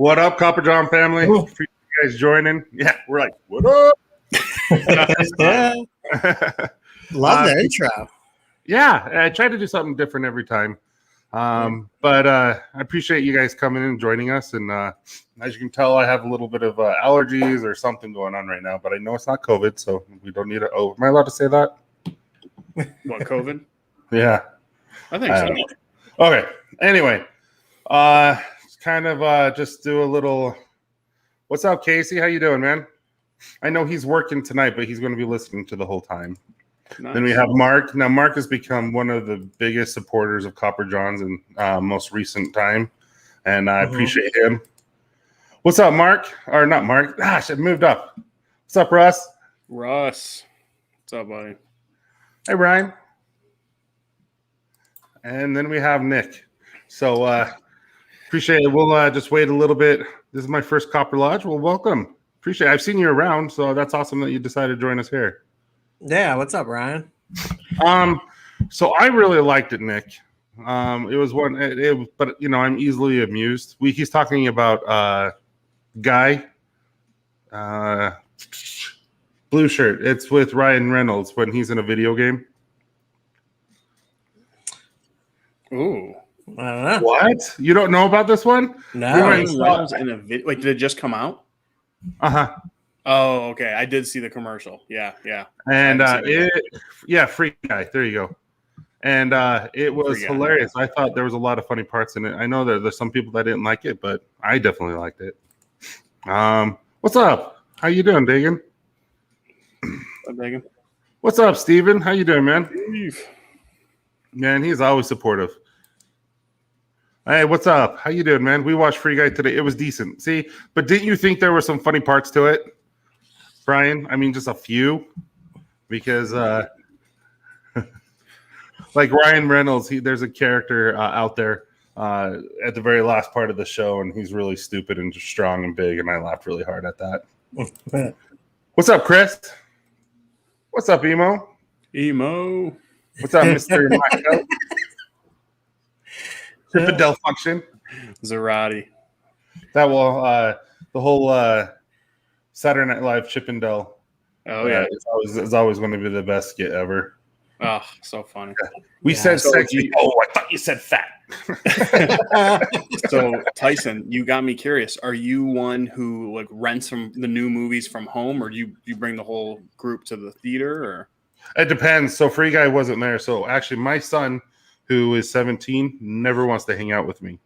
What up, Copper John family? Ooh. Appreciate you guys joining. Yeah, we're like, what up? Yeah. Love the intro. Yeah, I try to do something different every time. But I appreciate you guys coming in and joining us. And as you can tell, I have a little bit of allergies or something going on right now, but I know it's not COVID, so we don't need it. Oh, am I allowed to say that? What, COVID? Yeah. I think so. Okay. Anyway, kind of just do a little. What's up, Casey? How you doing, man? I know he's working tonight, but he's going to be listening to the whole time. Nice. Then we have Mark. Now, Mark has become one of the biggest supporters of Copper John's in most recent time, and I appreciate him. What's up, Mark? Or not Mark. Gosh, it moved up. What's up, Russ? Russ. What's up, buddy? Hey, Ryan. And then we have Nick. So appreciate it. We'll just wait a little bit. This is my first Copper Lodge. Well, welcome. Appreciate it. I've seen you around, so that's awesome that you decided to join us here. Yeah, what's up, Ryan? So I really liked it, Nick. It was one, but you know, I'm easily amused. He's talking about Guy, blue shirt. It's with Ryan Reynolds when he's in a video game. Ooh, I don't know. What? You don't know about this one? No. Ryan Reynolds in a video. Like, did it just come out? Oh, okay. I did see the commercial. Yeah. And Free Guy. There you go. And it was hilarious. I thought there was a lot of funny parts in it. I know that there's some people that didn't like it, but I definitely liked it. What's up? How you doing, Dagan? I'm Dagan. What's up, Steven? How you doing, man? Man, he's always supportive. Hey, what's up? How you doing, man? We watched Free Guy today. It was decent. See, but didn't you think there were some funny parts to it, Brian? I mean, just a few, because like Ryan Reynolds, there's a character out there at the very last part of the show, and he's really stupid and strong and big, and I laughed really hard at that. What's up, Chris? What's up, Emo? What's up, Mr. Macho? Chippendale function. Zarati. That will the whole Saturday Night Live Chippendale. Oh yeah, it's always going to be the best skit ever. Oh, so funny. We said sexy. I thought you said fat. So Tyson, you got me curious. Are you one who like rents from the new movies from home, or do you bring the whole group to the theater? Or it depends. So Free Guy wasn't there. So actually, my son, who is 17, never wants to hang out with me.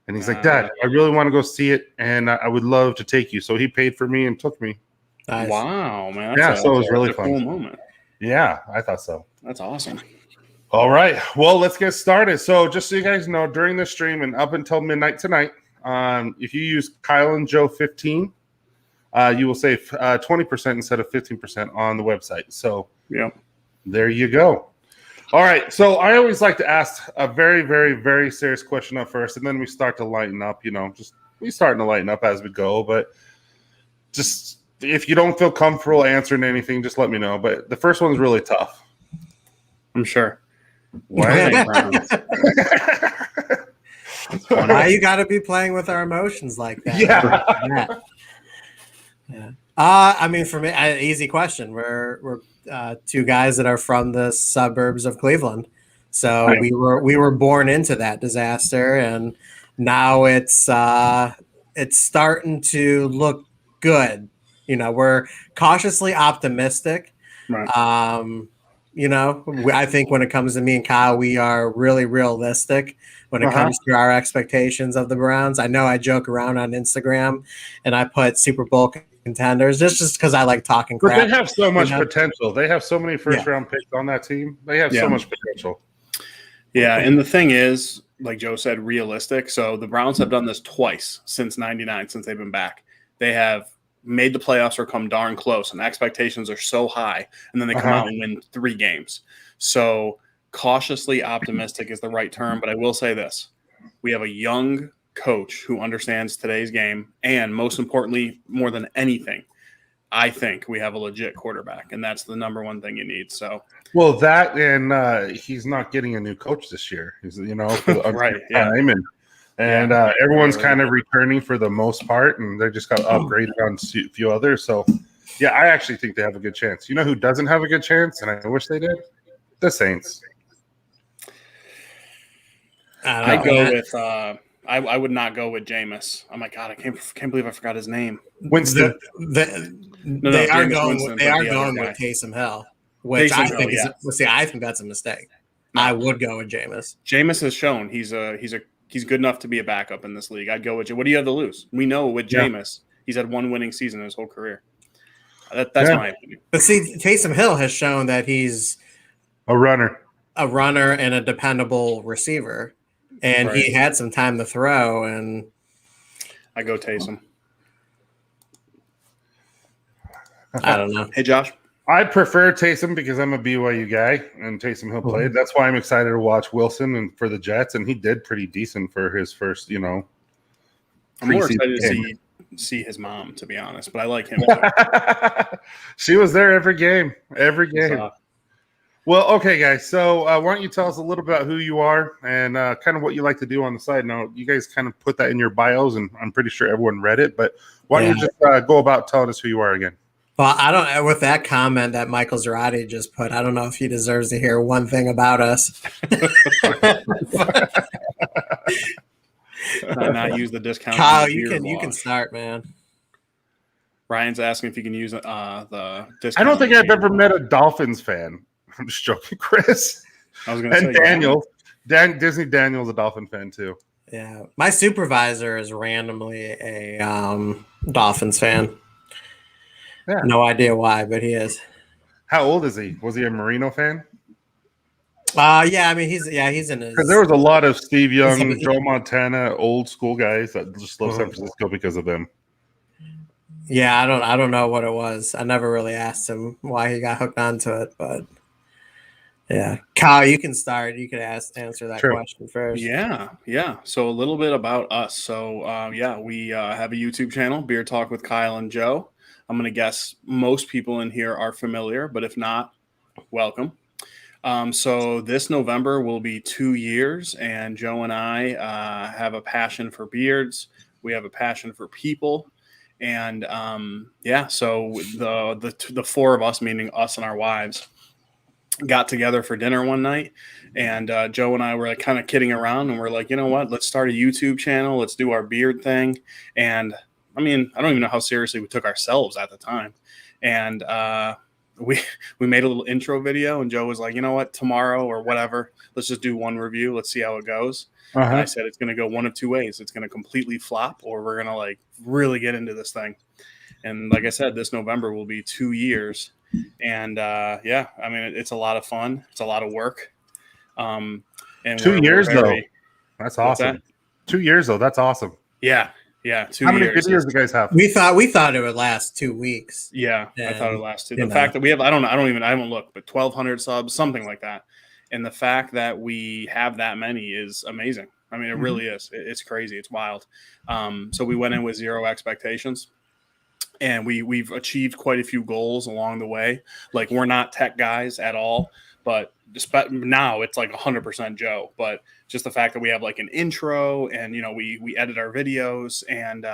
And he's like, Dad, I really want to go see it, and I would love to take you. So he paid for me and took me. Nice. Wow, man. So it was really fun. Cool moment. Yeah, I thought so. That's awesome. All right. Well, let's get started. So just so you guys know, during the stream and up until midnight tonight, if you use Kyle and Joe 15, you will save 20% instead of 15% on the website. So there you go. All right, so I always like to ask a very, very, very serious question up first, and then we start to lighten up. You know, we starting to lighten up as we go. But just if you don't feel comfortable answering anything, just let me know. But the first one's really tough. I'm sure. Why you got to be playing with our emotions like that? Yeah. I mean, for me, easy question. We're two guys that are from the suburbs of Cleveland, so we were born into that disaster, and now it's starting to look good. You know, we're cautiously optimistic. Right. You know, I think when it comes to me and Kyle, we are really realistic when it comes to our expectations of the Browns. I know I joke around on Instagram and I put Super Bowl contenders just because I like talking crap. But they have so much potential. They have so many first-round picks on that team. They have so much potential. Yeah, and the thing is, like Joe said, realistic. So the Browns have done this twice since '99, since they've been back. They have made the playoffs or come darn close, and expectations are so high, and then they come out and win 3 games. So cautiously optimistic is the right term, but I will say this. We have a young coach who understands today's game, and most importantly, more than anything, I think we have a legit quarterback, and that's the number one thing you need. So, well, that and he's not getting a new coach this year. He's, you know, for the right? time, and and everyone's kind of returning for the most part, and they just got upgraded on a few others. So, yeah, I actually think they have a good chance. You know who doesn't have a good chance, and I wish they did? The Saints. I go with. I would not go with Jameis. Oh my god, I can't believe I forgot his name. Winston. They are going with Taysom Hill, which I think is. Well, see, I think that's a mistake. No. I would go with Jameis. Jameis has shown he's good enough to be a backup in this league. I'd go with. What do you have to lose? We know with Jameis, he's had one winning season in his whole career. That's my opinion. But see, Taysom Hill has shown that he's a runner, and a dependable receiver. And he had some time to throw, and I go Taysom. I don't know. Hey, Josh. I prefer Taysom because I'm a BYU guy, and Taysom Hill played. That's why I'm excited to watch Wilson and for the Jets, and he did pretty decent for his first, I'm more excited to see his mom, to be honest, but I like him. She was there every game. Well, okay, guys. So why don't you tell us a little bit about who you are and kind of what you like to do on the side? Now, you guys kind of put that in your bios, and I'm pretty sure everyone read it. But why don't you just go about telling us who you are again? Well, I don't. With that comment that Michael Zarate just put, I don't know if he deserves to hear one thing about us. Not use the discount. Kyle, you can start, man. Ryan's asking if you can use the discount. I don't think I've ever met a Dolphins fan. I'm just joking, Chris. I was going to say. And Disney Daniel's a Dolphin fan too. Yeah, my supervisor is randomly a Dolphins fan. Yeah. No idea why, but he is. How old is he? Was he a Marino fan? Yeah, I mean he's in his. Because there was a lot of Steve Young, Joe Montana, old school guys that just love San Francisco because of them. Yeah, I don't know what it was. I never really asked him why he got hooked onto it, but yeah. Kyle, you can start. You can answer that question first. Yeah. So a little bit about us. So we have a YouTube channel, Beer Talk with Kyle and Joe. I'm going to guess most people in here are familiar, but if not, welcome. So this November will be 2 years, and Joe and I have a passion for beards. We have a passion for people. And so the four of us, meaning us and our wives, got together for dinner one night, and Joe and I were like kind of kidding around, and we're like, you know what, let's start a YouTube channel. Let's do our beard thing. And I mean, I don't even know how seriously we took ourselves at the time. And we made a little intro video, and Joe was like, you know what, tomorrow or whatever, let's just do one review. Let's see how it goes. And I said, it's going to go one of two ways. It's going to completely flop, or we're going to like really get into this thing. And like I said, this November will be 2 years. And I mean, it's a lot of fun. It's a lot of work. And 2 years though. That's awesome. 2 years though. That's awesome. Yeah. 2 years. How many videos do you guys have? We thought it would last 2 weeks. Yeah, I thought it would last 2. The fact that we have, I haven't looked, but 1,200 subs, something like that. And the fact that we have that many is amazing. I mean, it really is. It's crazy. It's wild. So we went in with zero expectations, and we've achieved quite a few goals along the way. Like, we're not tech guys at all, but now it's like 100% Joe. But just the fact that we have like an intro, and we edit our videos, and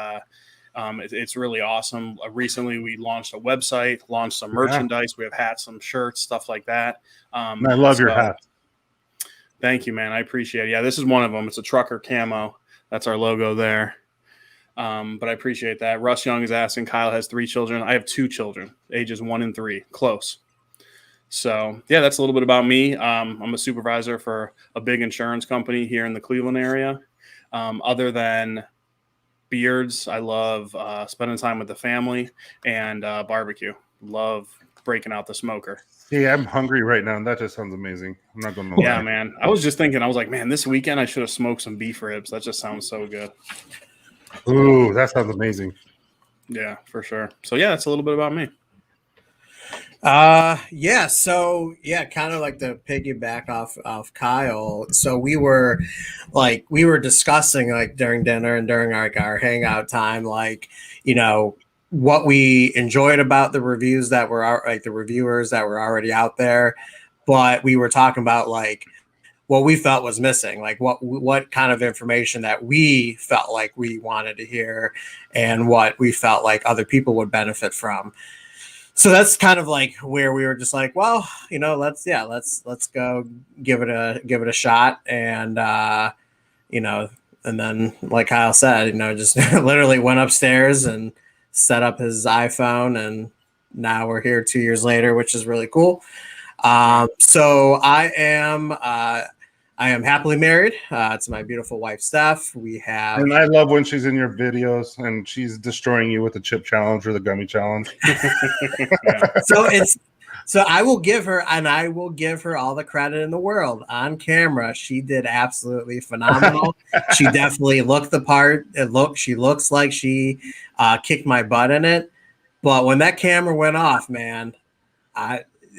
it's really awesome. Recently, we launched a website, launched some merchandise. We have hats, some shirts, stuff like that. I love your hat. Thank you, man. I appreciate it. Yeah, this is one of them. It's a trucker camo. That's our logo there. But I appreciate that. Russ Young is asking, Kyle has 3 children. I have 2 children, ages 1 and 3, close. So, yeah, that's a little bit about me. I'm a supervisor for a big insurance company here in the Cleveland area. Other than beards, I love spending time with the family and barbecue. Love breaking out the smoker. Yeah, I'm hungry right now, and that just sounds amazing. I'm not going to lie. Yeah, man. I was just thinking, I was like, man, this weekend I should have smoked some beef ribs. That just sounds so good. Ooh, that sounds amazing. Yeah, for sure. So, yeah, that's a little bit about me. Kind of like to piggyback off Kyle. So we were discussing like during dinner and during our hangout time, what we enjoyed about the reviews that were the reviewers that were already out there, but we were talking about what we felt was missing, like what kind of information that we felt like we wanted to hear and what we felt like other people would benefit from. So that's kind of like where we were just like, well, let's go give it a shot. And, and then like Kyle said, just literally went upstairs and set up his iPhone, and now we're here 2 years later, which is really cool. So I am happily married to my beautiful wife, Steph. And I love when she's in your videos and she's destroying you with the chip challenge or the gummy challenge. So I will give her all the credit in the world. On camera, she did absolutely phenomenal. She definitely looked the part. She looks like she kicked my butt in it. But when that camera went off, man,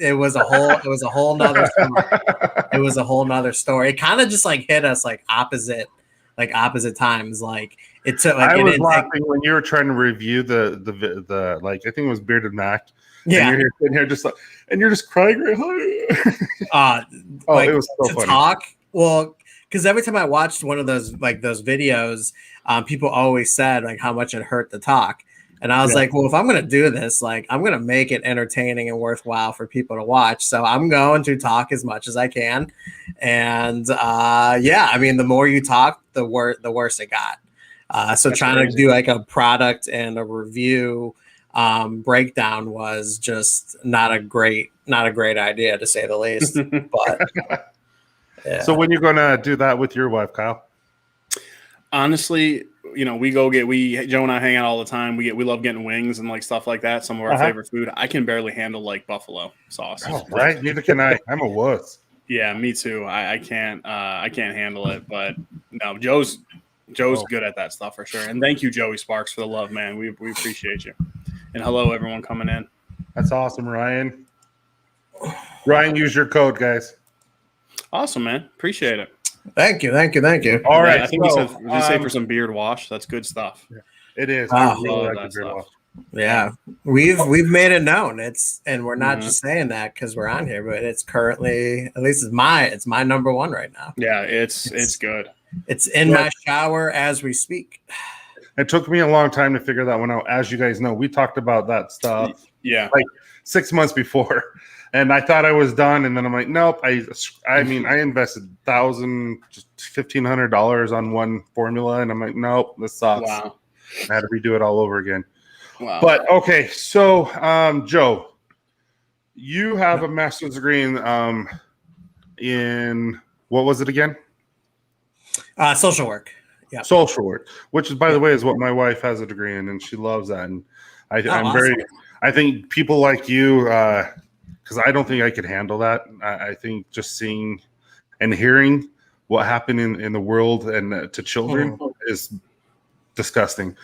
it was a whole nother story. It was a whole nother story. It kind of just like hit us like opposite times. Like it took. Like, I was laughing when you were trying to review the like I think it was Bearded Mac. Yeah, and you're sitting here just like, and you're just crying right like, it was so funny. Talk well, because every time I watched one of those videos, people always said like how much it hurt to talk. And I was like, well, if I'm going to do this, like, I'm going to make it entertaining and worthwhile for people to watch. So I'm going to talk as much as I can. And I mean, the more you talk, the worse it got. So that's trying crazy. To do like a product and a review breakdown was just not a great idea, to say the least. But yeah. So when you're going to do that with your wife, Kyle? Honestly, Joe and I hang out all the time. We love getting wings and like stuff like that. Some of our favorite food. I can barely handle like buffalo sauce. Oh, right. Neither can I. I'm a wuss. Yeah, me too. I can't handle it. But no, Joe's good at that stuff for sure. And thank you, Joey Sparks, for the love, man. We appreciate you. And hello, everyone coming in. That's awesome, Ryan. Ryan, use your code, guys. Awesome, man. Appreciate it. Thank you. All right. I think we say for some beard wash. That's good stuff. Yeah, it is. I really like the beard wash. Yeah, we've made it known. And we're not just saying that because we're on here, but it's currently, at least it's my number one right now. Yeah, it's good. It's in my shower as we speak. It took me a long time to figure that one out. As you guys know, we talked about that stuff. Yeah, like 6 months before. And I thought I was done, and then I'm like, nope. I mean, I invested $1,500 on one formula, and I'm like, nope, this sucks. Wow. I had to redo it all over again. Wow. But okay, so Joe, you have a master's degree in what was it again? Social work. Yeah, social work, which is, by the way, is what my wife has a degree in, and she loves that. And I'm awesome. I think people like you. Because I don't think I could handle that. I think just seeing and hearing what happened in the world and to children is disgusting.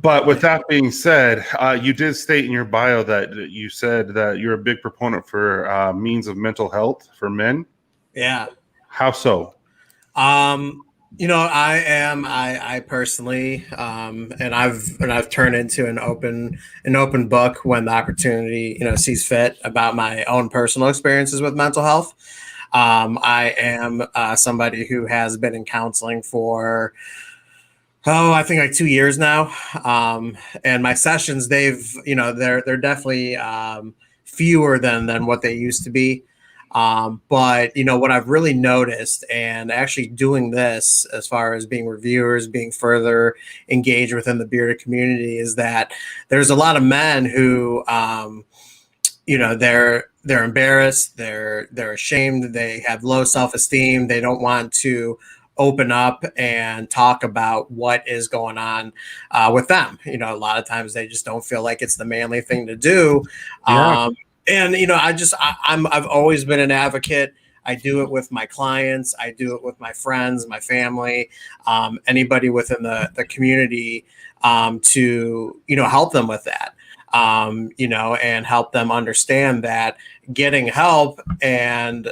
But with that being said, you did state in your bio that you said that you're a big proponent for means of mental health for men. Yeah. How so? I am. I personally, and I've turned into an open book when the opportunity, sees fit about my own personal experiences with mental health. I am somebody who has been in counseling for, I think like 2 years now. And my sessions, they're definitely fewer than what they used to be. But what I've really noticed, and actually doing this as far as being reviewers, being further engaged within the bearded community, is that there's a lot of men who, they're embarrassed, they're ashamed, they have low self-esteem, they don't want to open up and talk about what is going on with them. A lot of times they just don't feel like it's the manly thing to do. Yeah. And I've always been an advocate. I do it with my clients. I do it with my friends, my family, anybody within the community, to help them with that, and help them understand that getting help and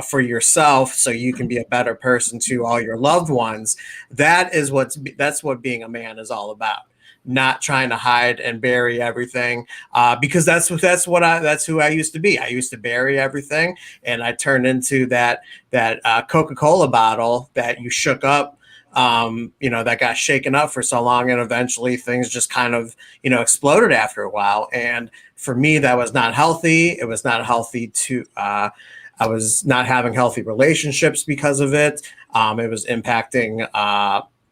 for yourself, so you can be a better person to all your loved ones. That's what being a man is all about. not trying to hide and bury everything, because that's who I used to be. I used to bury everything, and I turned into that Coca-Cola bottle that you shook up, that got shaken up for so long, and eventually things just kind of, exploded after a while. And for me, that was not healthy. It was not healthy to, I was not having healthy relationships because of it. It was impacting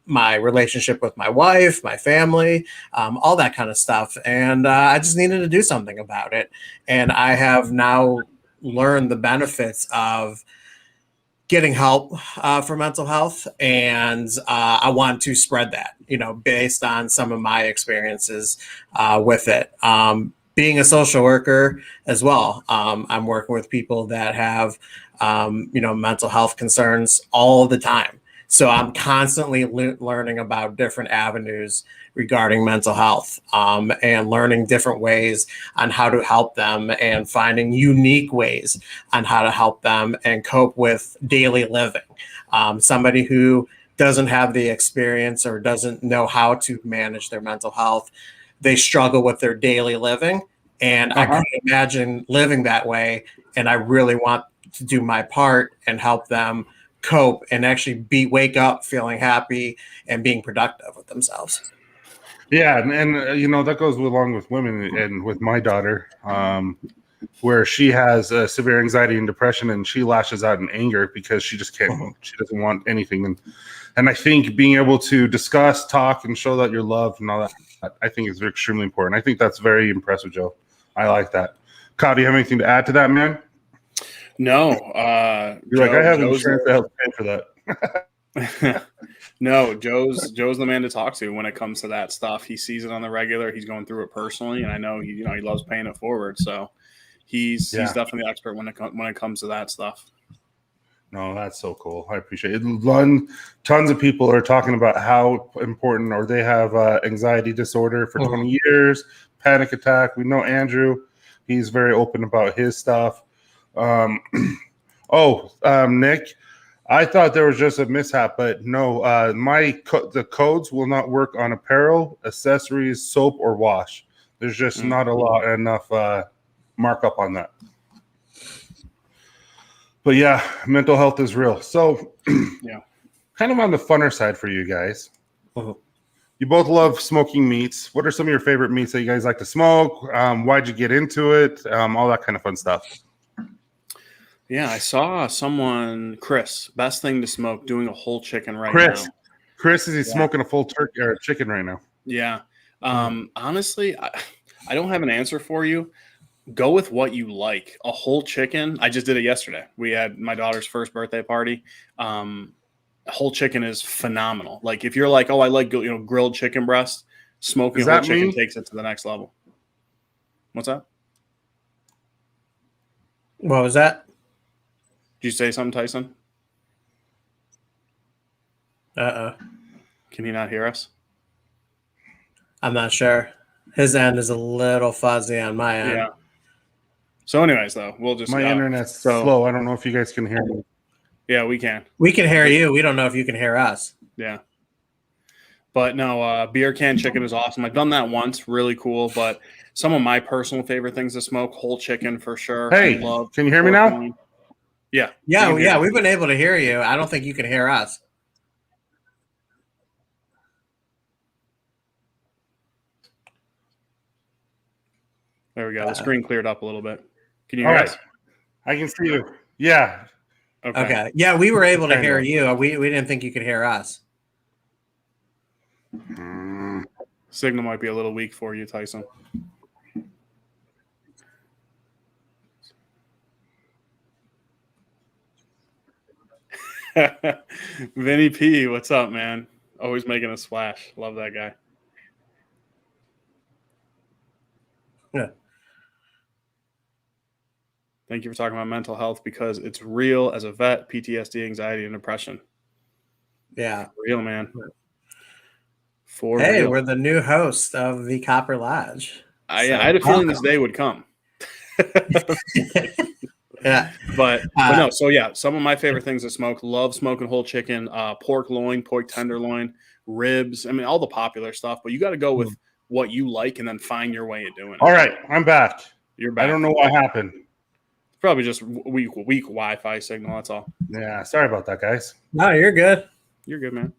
my relationship with my wife, my family, all that kind of stuff. And I just needed to do something about it. And I have now learned the benefits of getting help for mental health. And I want to spread that, based on some of my experiences with it. Being a social worker as well, I'm working with people that have, mental health concerns all the time. So I'm constantly learning about different avenues regarding mental health, and learning different ways on how to help them, and finding unique ways on how to help them and cope with daily living. Somebody who doesn't have the experience or doesn't know how to manage their mental health, they struggle with their daily living. And I couldn't imagine living that way. And I really want to do my part and help them cope and actually wake up feeling happy and being productive with themselves. Yeah, and that goes along with women and with my daughter, where she has severe anxiety and depression, and she lashes out in anger because she just can't. She doesn't want anything, and I think being able to discuss, talk, and show that you're loved and all that, I think is extremely important. I think that's very impressive, Joe. I like that. Kyle, do you have anything to add to that, man? No. You're like, I have insurance to help pay for that. No, Joe's the man to talk to when it comes to that stuff. He sees it on the regular. He's going through it personally, and I know he loves paying it forward. So he's definitely the expert when it comes to that stuff. No, that's so cool. I appreciate it. Tons of people are talking about how important, or they have anxiety disorder for 20 years, panic attack. We know Andrew. He's very open about his stuff. Nick, I thought there was just a mishap, but no, the codes will not work on apparel, accessories, soap, or wash. There's just not enough markup on that. But yeah, mental health is real. So yeah, kind of on the funner side for you guys. You both love smoking meats. What are some of your favorite meats that you guys like to smoke? Why'd you get into it? All that kind of fun stuff. Yeah, I saw someone, Chris, best thing to smoke, doing a whole chicken now. Chris, is he smoking a full turkey or a chicken right now? Yeah. Honestly, I don't have an answer for you. Go with what you like. A whole chicken. I just did it yesterday. We had my daughter's first birthday party. Whole chicken is phenomenal. Like if you're like, oh, I like grilled chicken breast, smoking a whole chicken takes it to the next level. What's that? What was that? Did you say something, Tyson? Can he not hear us? I'm not sure. His end is a little fuzzy on my end. Yeah. So anyways, though, we'll just... My internet's slow. I don't know if you guys can hear me. Yeah, we can. We can hear you. We don't know if you can hear us. Yeah. But no, beer can chicken is awesome. I've done that once. Really cool. But some of my personal favorite things to smoke, whole chicken for sure. Hey, can you hear me now? Loin. Yeah. Yeah, we've been able to hear you. I don't think you can hear us. There we go. The screen cleared up a little bit. Can you hear us? I can see you. Yeah. Okay. Yeah, we were able to hear you. We didn't think you could hear us. Signal might be a little weak for you, Tyson. Vinny P, what's up, man? Always making a splash. Love that guy. Yeah. Thank you for talking about mental health because it's real as a vet, PTSD, anxiety, and depression. Yeah. Real, man. Real. We're the new host of the Copper Lodge. I had a feeling this day would come. Yeah. But no, so yeah, some of my favorite things to smoke, love smoking whole chicken, pork loin, pork tenderloin, ribs. I mean, all the popular stuff, but you got to go with what you like and then find your way at doing it. All right, I'm back. You're back. I don't know what happened. Probably just weak Wi-Fi signal. That's all. Yeah, sorry about that, guys. No, you're good. You're good, man.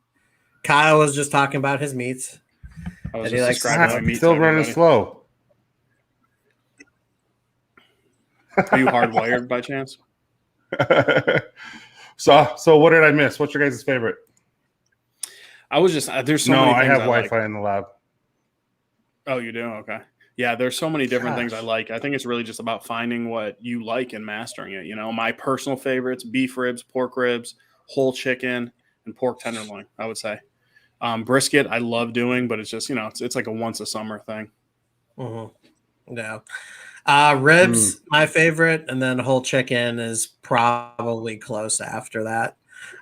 Kyle was just talking about his meats. I was And he just likes- describing my meat. Still to running everybody. slow. Are you hardwired by chance? So what did I miss? What's your guys' favorite? I was just there's so No, many I things have I like. Wi-Fi in the lab. Oh, you do? Okay. Yeah, there's so many different things I Gosh. like. I think it's really just about finding what you like and mastering it. My personal favorites: beef ribs, pork ribs, whole chicken, and pork tenderloin. I would say brisket. I love doing, but it's just it's like a once a summer thing. No. Ribs, my favorite, and then whole chicken is probably close after that.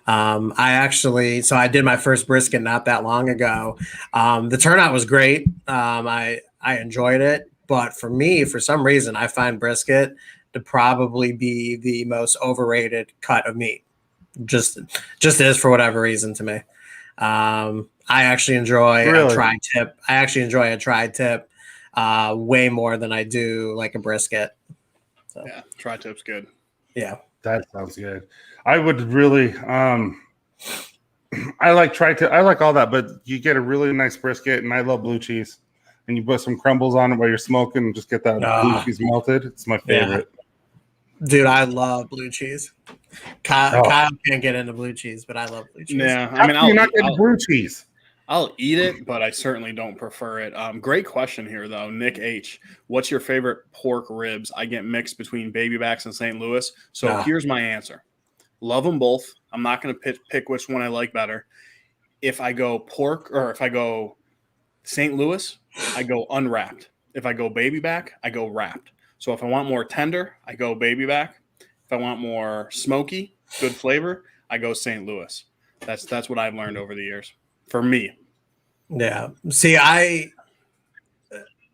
I did my first brisket not that long ago. The turnout was great. I enjoyed it, but for me, for some reason, I find brisket to probably be the most overrated cut of meat. Just is for whatever reason to me. I actually enjoy Really? a tri-tip. I actually enjoy a tri-tip way more than I do like a brisket. So, Yeah, tri-tip's good. yeah. That sounds good. I would really I like tri-tip. I like all that, but you get a really nice brisket, and I love blue cheese. And you put some crumbles on it while you're smoking and just get that blue cheese melted. It's my favorite. Dude, I love blue cheese. Kyle can't get into blue cheese, but I love blue cheese. Yeah, How can you not get blue cheese? I'll eat it, but I certainly don't prefer it. Great question here, though. Nick H., what's your favorite pork ribs? I get mixed between baby backs and St. Louis. So here's my answer. Love them both. I'm not going to pick which one I like better. If I go pork or if I go St. Louis, I go unwrapped. If I go baby back, I go wrapped. So if I want more tender, I go baby back. If I want more smoky, good flavor, I go St. Louis. That's what I've learned over the years. For me. Yeah. See, if I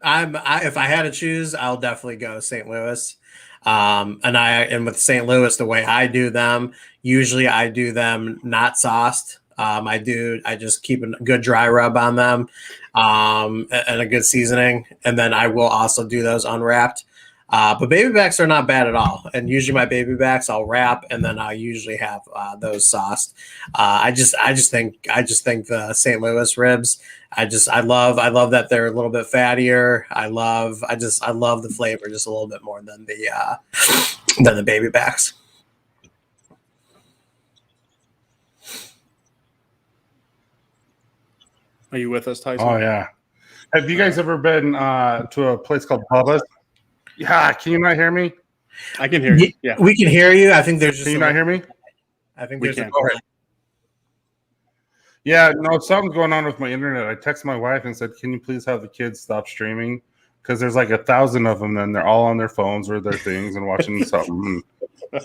had to choose, I'll definitely go St. Louis. And with St. Louis, the way I do them, usually I do them not sauced. I just keep a good dry rub on them, and a good seasoning. And then I will also do those unwrapped. But baby backs are not bad at all. And usually my baby backs I'll wrap, and then I usually have those sauced. I just think the St. Louis ribs. I love that they're a little bit fattier. I love the flavor just a little bit more than the baby backs. Are you with us, Tyson? Oh yeah. Have you guys ever been to a place called Bubba's? Yeah, can you not hear me? I can hear you. Yeah, we can hear you. I think there's just. Can you not hear me? I think we there's can. Yeah, no, something's going on with my internet. I texted my wife and said, "Can you please have the kids stop streaming? Because there's like 1,000 of them, and they're all on their phones or their things and watching something."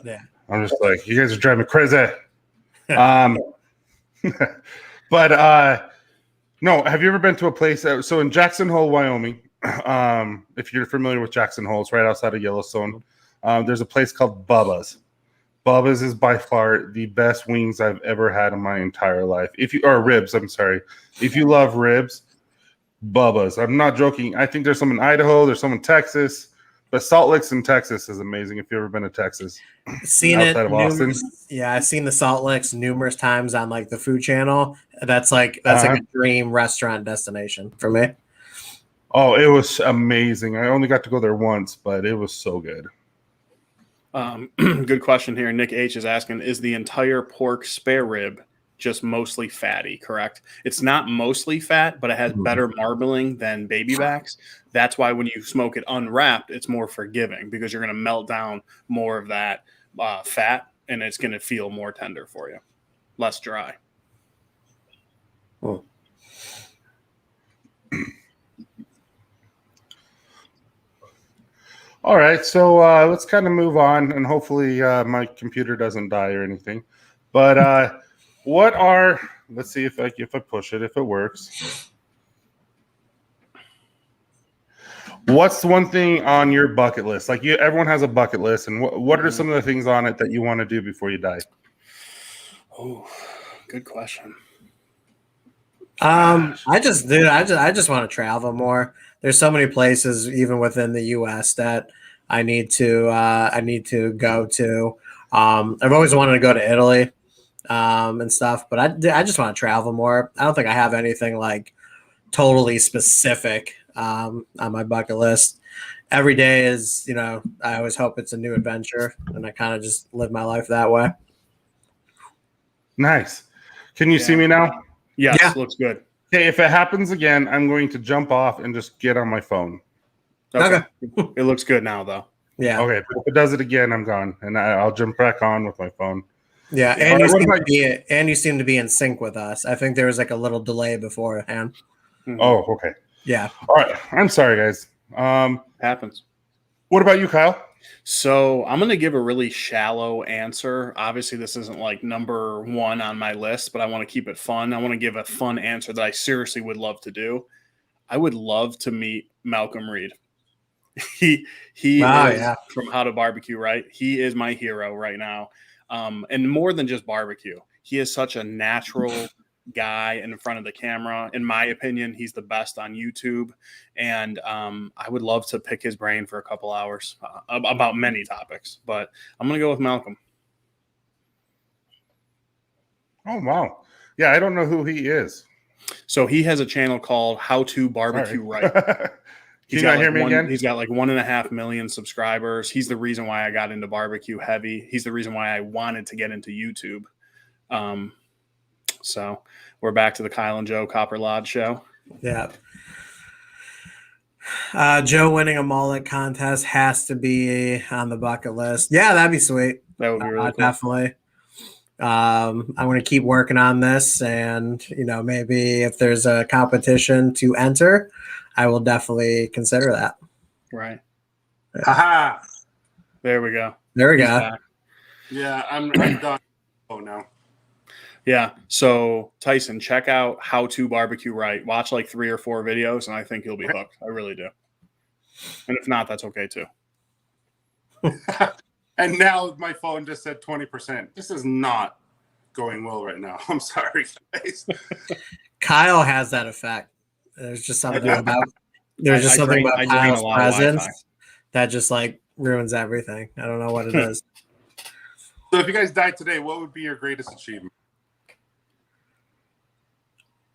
Yeah. I'm just like, you guys are driving me crazy. But no, have you ever been to a place? So in Jackson Hole, Wyoming, if you're familiar with Jackson Hole, it's right outside of Yellowstone. There's a place called Bubba's. Bubba's is by far the best wings I've ever had in my entire life. Or ribs, I'm sorry. If you love ribs, Bubba's. I'm not joking. I think there's some in Idaho, there's some in Texas, but Salt Licks in Texas is amazing if you've ever been to Texas. Seen outside it of Austin. Yeah, I've seen the Salt Licks numerous times on like the Food Channel. That's like a dream restaurant destination for me. Oh, it was amazing. I only got to go there once, but it was so good. Good question here. Nick H. is asking, is the entire pork spare rib just mostly fatty, correct? It's not mostly fat, but it has better marbling than baby backs. That's why when you smoke it unwrapped, it's more forgiving because you're going to melt down more of that fat, and it's going to feel more tender for you, less dry. Oh. All right, so let's kind of move on, and hopefully my computer doesn't die or anything. But let's see if I push it, if it works. What's the one thing on your bucket list? Like everyone has a bucket list, and what are some of the things on it that you want to do before you die? Oh, good question. I just want to travel more. There's so many places, even within the U.S., that I need to go to. I've always wanted to go to Italy, and stuff, but I just want to travel more. I don't think I have anything like totally specific on my bucket list. Every day is, I always hope it's a new adventure, and I kind of just live my life that way. Nice. Can you see me now? Yes, Yeah. looks good. Okay, if it happens again, I'm going to jump off and just get on my phone. Okay. It looks good now, though. Yeah. Okay, if it does it again, I'm gone, and I'll jump back on with my phone. Yeah, All and right, you seem to be in sync with us. I think there was like a little delay beforehand. Mhm. Oh, okay. Yeah. All right. I'm sorry, guys. Happens. What about you, Kyle? So I'm going to give a really shallow answer. Obviously, this isn't like number one on my list, but I want to keep it fun. I want to give a fun answer that I seriously would love to do. I would love to meet Malcolm Reed. He is from How to Barbecue, right? He is my hero right now. And more than just barbecue, he is such a natural guy in front of the camera. In my opinion, he's the best on YouTube. And I would love to pick his brain for a couple hours about many topics. But I'm going to go with Malcolm. Oh, wow. Yeah, I don't know who he is. So he has a channel called How to Barbecue Right. Can you not hear me again? He's got like 1.5 million subscribers. He's the reason why I got into barbecue heavy. He's the reason why I wanted to get into YouTube. So we're back to the Kyle and Joe Copper Lodge show. Yeah. Joe winning a mullet contest has to be on the bucket list. Yeah, that'd be sweet. That would be really cool. Definitely. I'm going to keep working on this, and maybe if there's a competition to enter, I will definitely consider that. Right. Haha. There we go. There we He's go. back. Yeah, I'm done. Oh no. Yeah. So Tyson, check out How to Barbecue Right. Watch like 3 or 4 videos, and I think you'll be hooked. I really do. And if not, that's okay too. And now my phone just said 20%. This is not going well right now. I'm sorry, guys. Kyle has that effect. There's just something about Kyle's presence that just like ruins everything. I don't know what it is. So if you guys died today, what would be your greatest achievement?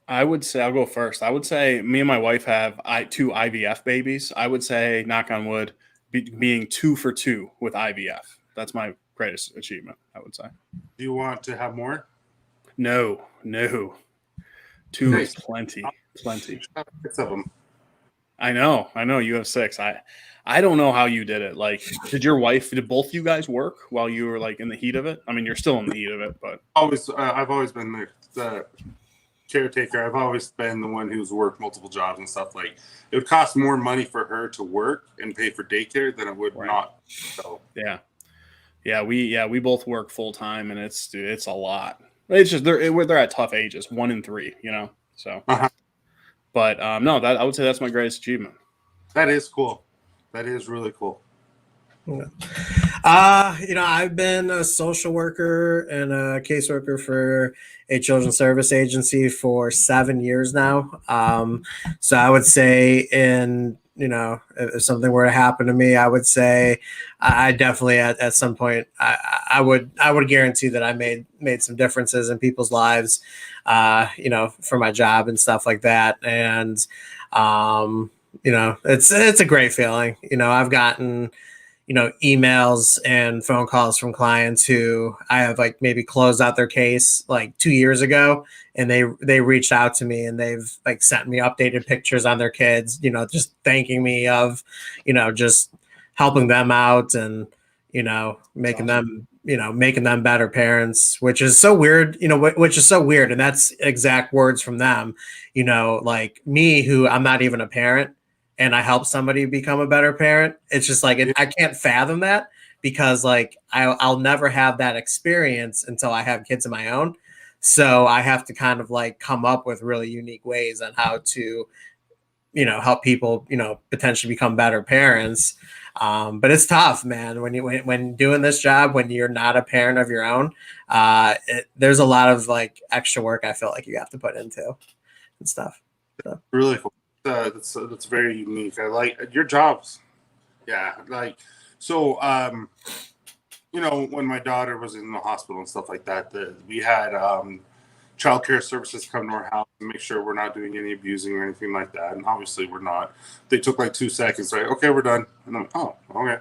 I would say, I'll go first. I would say me and my wife have 2 IVF babies. I would say, knock on wood, being 2 for 2 with IVF. That's my greatest achievement, I would say. Do you want to have more? No. 2 is plenty. 6 of them. I know. You have 6. I don't know how you did it. Like, did both you guys work while you were like in the heat of it? I mean, you're still in the heat of it, but I've always been the caretaker. I've always been the one who's worked multiple jobs and stuff. Like, it would cost more money for her to work and pay for daycare than it would not. So we both work full time, and it's a lot. It's just they're at tough ages, 1 and 3, So, but no, that I would say that's my greatest achievement. That is cool. That is really cool. I've been a social worker and a caseworker for a children's service agency for 7 years now. So I would say if something were to happen to me, I would say I definitely at some point I would guarantee that I made some differences in people's lives, for my job and stuff like that. And, it's a great feeling. I've gotten, emails and phone calls from clients who I have like maybe closed out their case like 2 years ago, and they reached out to me and they've like sent me updated pictures on their kids, just thanking me of, just helping them out and, making them better parents, which is so weird, which is so weird. And that's exact words from them, like me, who I'm not even a parent, and I help somebody become a better parent. It's just like, I can't fathom that, because like I'll never have that experience until I have kids of my own. So I have to kind of like come up with really unique ways on how to, help people, potentially become better parents. But it's tough, man. When doing this job, when you're not a parent of your own, there's a lot of like extra work I feel like you have to put into. and stuff. So. Really cool. That's very unique. I like your jobs. Yeah, like so. When my daughter was in the hospital and stuff like that, we had child care services come to our house and make sure we're not doing any abusing or anything like that. And obviously, we're not. They took like 2 seconds. Like, okay, we're done. And I'm like, oh, okay.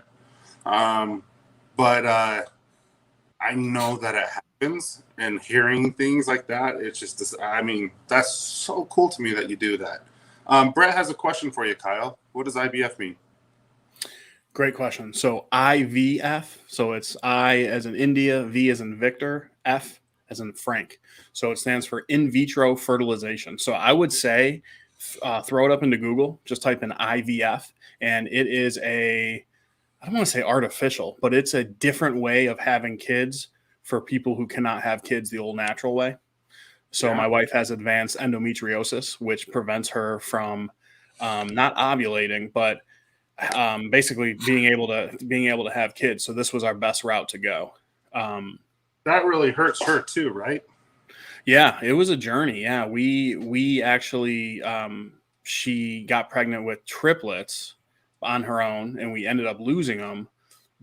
But I know that it happens, and hearing things like that, it's just this. I mean, that's so cool to me that you do that. Brett has a question for you, Kyle. What does IVF mean? Great question. So IVF, so it's I as in India, V as in Victor, F as in Frank. So it stands for in vitro fertilization. So I would say throw it up into Google, just type in IVF, and it is I don't want to say artificial, but it's a different way of having kids for people who cannot have kids the old natural way. So my wife has advanced endometriosis, which prevents her from not ovulating, but basically being able to have kids. So this was our best route to go. That really hurts her too, right? Yeah, it was a journey. Yeah, we actually she got pregnant with triplets on her own, and we ended up losing them.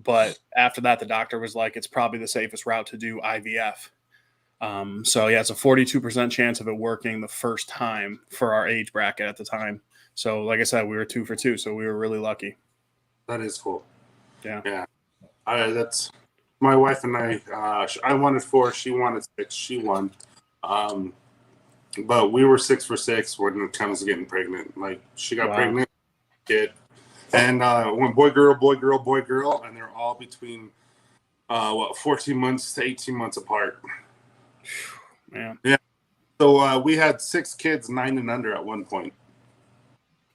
But after that, the doctor was like, it's probably the safest route to do IVF. So yeah, it's a 42% chance of it working the first time for our age bracket at the time. So like I said, we were 2 for 2, so we were really lucky. That is cool. Yeah. That's my wife and I. I wanted 4, she wanted 6, she won. But we were 6 for 6 when it comes to getting pregnant. Like she got pregnant, kid, and went boy, girl, and they're all between 14 months to 18 months apart. Man. Yeah. So we had 6 kids, 9 and under at one point.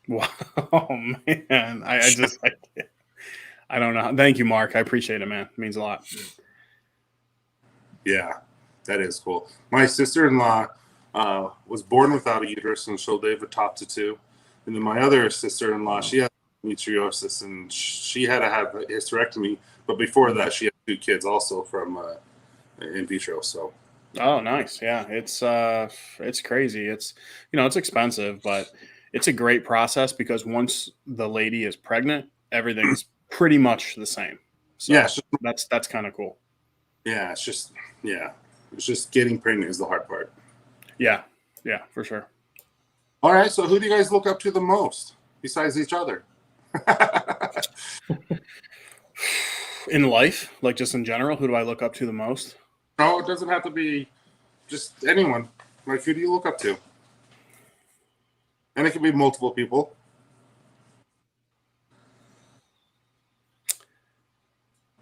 Wow, man. I don't know. Thank you, Mark. I appreciate it, man. It means a lot. Yeah, that is cool. My sister-in-law was born without a uterus, and she'll live top to 2. And then my other sister-in-law, she had endometriosis, and she had to have a hysterectomy. But before that, she had 2 kids also from in vitro. So. Oh, nice. Yeah, it's crazy. It's it's expensive, but it's a great process because once the lady is pregnant, everything's pretty much the same. So yeah, that's kind of cool. Yeah, it's just getting pregnant is the hard part. Yeah, for sure. All right, so who do you guys look up to the most besides each other? In life, like just in general, who do I look up to the most? No, it doesn't have to be just anyone. Like, who do you look up to? And it can be multiple people.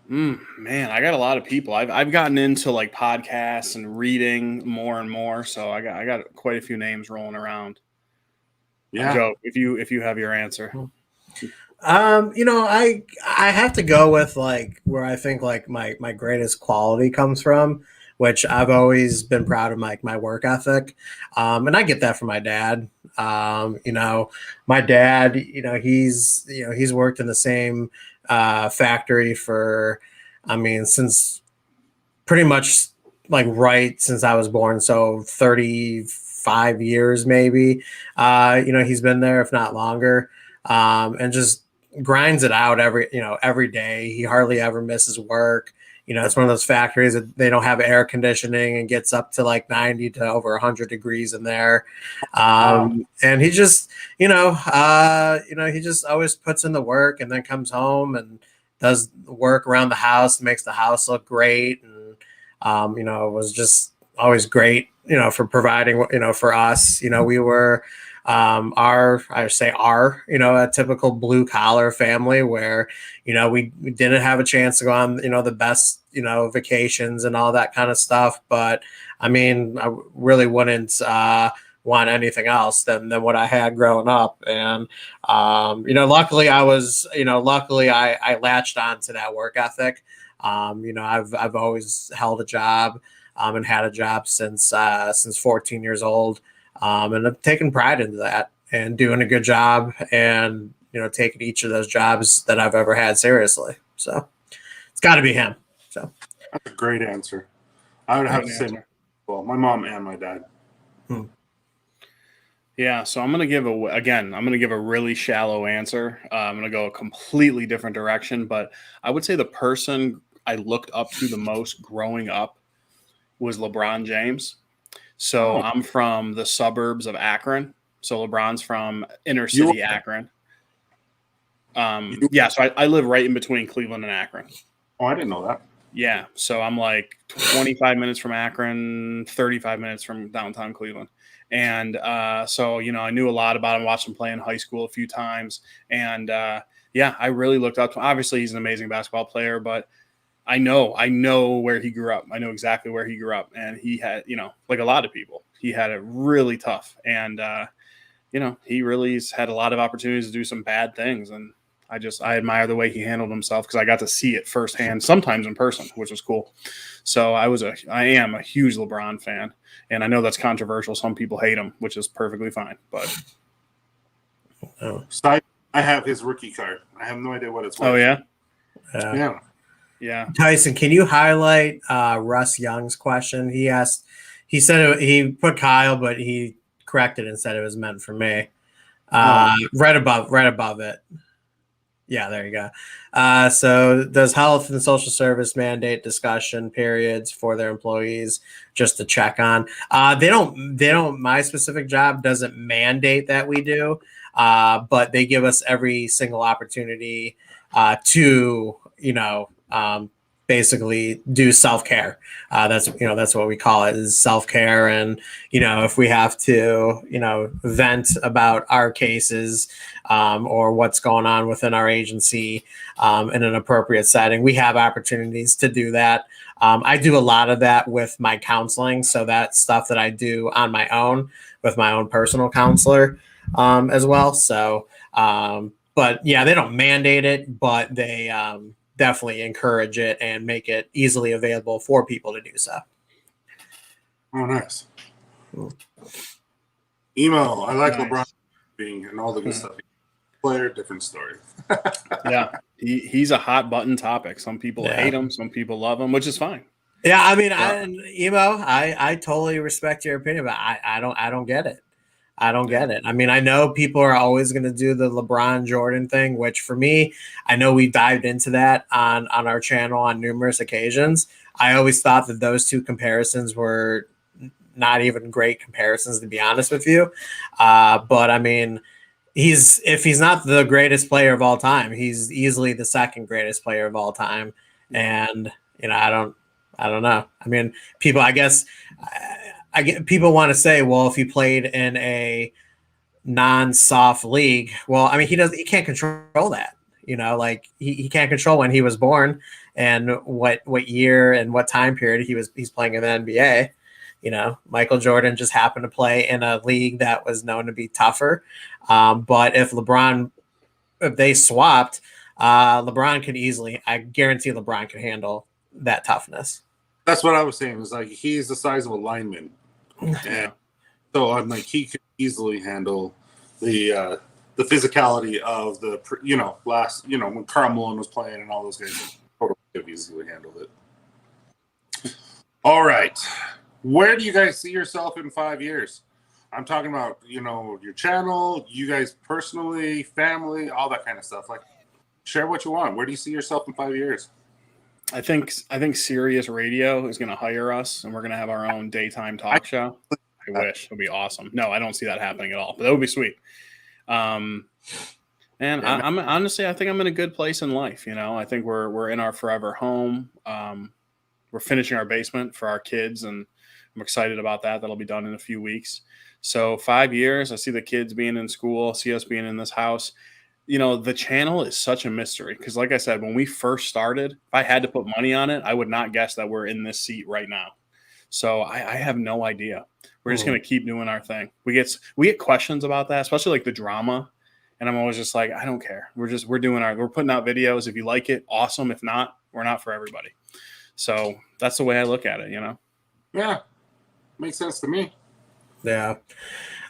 Man, I got a lot of people. I've gotten into like podcasts and reading more and more, so I got quite a few names rolling around. Yeah, Joe, if you have your answer. I have to go with like where I think like my greatest quality comes from, which I've always been proud of my work ethic. And I get that from my dad. My dad, he's worked in the same factory for, since pretty much like right since I was born. So 35 years, maybe, he's been there, if not longer, and just grinds it out every day. He hardly ever misses work. It's one of those factories that they don't have air conditioning and gets up to like 90 to over 100 degrees in there. And he just, he just always puts in the work and then comes home and does work around the house, makes the house look great. And, it was just always great, for providing, for us. We were, a typical blue collar family where, we didn't have a chance to go on, the best, vacations and all that kind of stuff. But I really wouldn't want anything else than what I had growing up. And, luckily I latched on to that work ethic. I've always held a job and had a job since 14 years old. And I've taken pride into that and doing a good job and, taking each of those jobs that I've ever had seriously. So it's got to be him. So that's a great answer. I would have to say, well, my mom and my dad. Yeah, so I'm gonna give a really shallow answer. I'm gonna go a completely different direction, but I would say the person I looked up to the most growing up was LeBron James. So Oh. I'm from the suburbs of Akron. So LeBron's from inner You- city Akron. Yeah, so I live right in between Cleveland and Akron. Oh, I didn't know that. Yeah, so I'm like 25 minutes from Akron, 35 minutes from downtown Cleveland. And so, I knew a lot about him, watched him play in high school a few times. And yeah, I really looked up to him. Obviously, he's an amazing basketball player, but I know where he grew up. I know exactly where he grew up. And he had, like a lot of people, he had it really tough. And, he really's had a lot of opportunities to do some bad things. And I admire the way he handled himself because I got to see it firsthand, sometimes in person, which was cool. So I am a huge LeBron fan, and I know that's controversial. Some people hate him, which is perfectly fine. But I have his rookie card. I have no idea what it's worth. oh yeah, Yeah. Tyson, can you highlight Russ Young's question? He said he put Kyle, but he corrected and said it was meant for me. Right above it. Yeah, there you go. So does health and social service mandate discussion periods for their employees just to check on? They don't, my specific job doesn't mandate that we do, but they give us every single opportunity to, basically do self-care. That's what we call it, is self-care. And, if we have to, vent about our cases or what's going on within our agency in an appropriate setting, we have opportunities to do that. I do a lot of that with my counseling. So that's stuff that I do on my own with my own personal counselor as well. So, but yeah, they don't mandate it, but they definitely encourage it and make it easily available for people to do so. Oh, nice. Emo, I like Nice. LeBron being and all the good stuff. Player, different story. yeah, he's a hot button topic. Some people hate him, some people love him, which is fine. Yeah, I mean, I totally respect your opinion, but I don't get it. I don't get it. I mean, I know people are always going to do the LeBron Jordan thing, which for me, I know we dived into that on our channel on numerous occasions. I always thought that those two comparisons were not even great comparisons, to be honest with you. But I mean, if he's not the greatest player of all time, he's easily the second greatest player of all time. And, I don't know. I mean, people, I guess I get people want to say, well, if he played in a non-soft league, well, I mean, he can't control that, like he can't control when he was born and what year and what time period he's playing in the NBA. Michael Jordan just happened to play in a league that was known to be tougher. But if they swapped, I guarantee LeBron can handle that toughness. That's what I was saying. It's like he's the size of a lineman. And so I'm like, he could easily handle the physicality of the when Karl Malone was playing and all those guys totally could easily handle it. All right, where do you guys see yourself in 5 years? I'm talking about your channel, you guys personally, family, all that kind of stuff. Like, share what you want. Where do you see yourself in 5 years? I think Sirius Radio is going to hire us, and we're going to have our own daytime talk show. I wish. It would be awesome. No, I don't see that happening at all, but that would be sweet. And I'm honestly, I think I'm in a good place in life. I think we're in our forever home. We're finishing our basement for our kids, and I'm excited about that. That'll be done in a few weeks. So 5 years, I see the kids being in school, see us being in this house. The channel is such a mystery because, like I said, when we first started, if I had to put money on it, I would not guess that we're in this seat right now. So I have no idea. We're just going to keep doing our thing. We get questions about that, especially like the drama. And I'm always just like, I don't care. We're putting out videos. If you like it, awesome. If not, we're not for everybody. So that's the way I look at it, Yeah, makes sense to me. Yeah.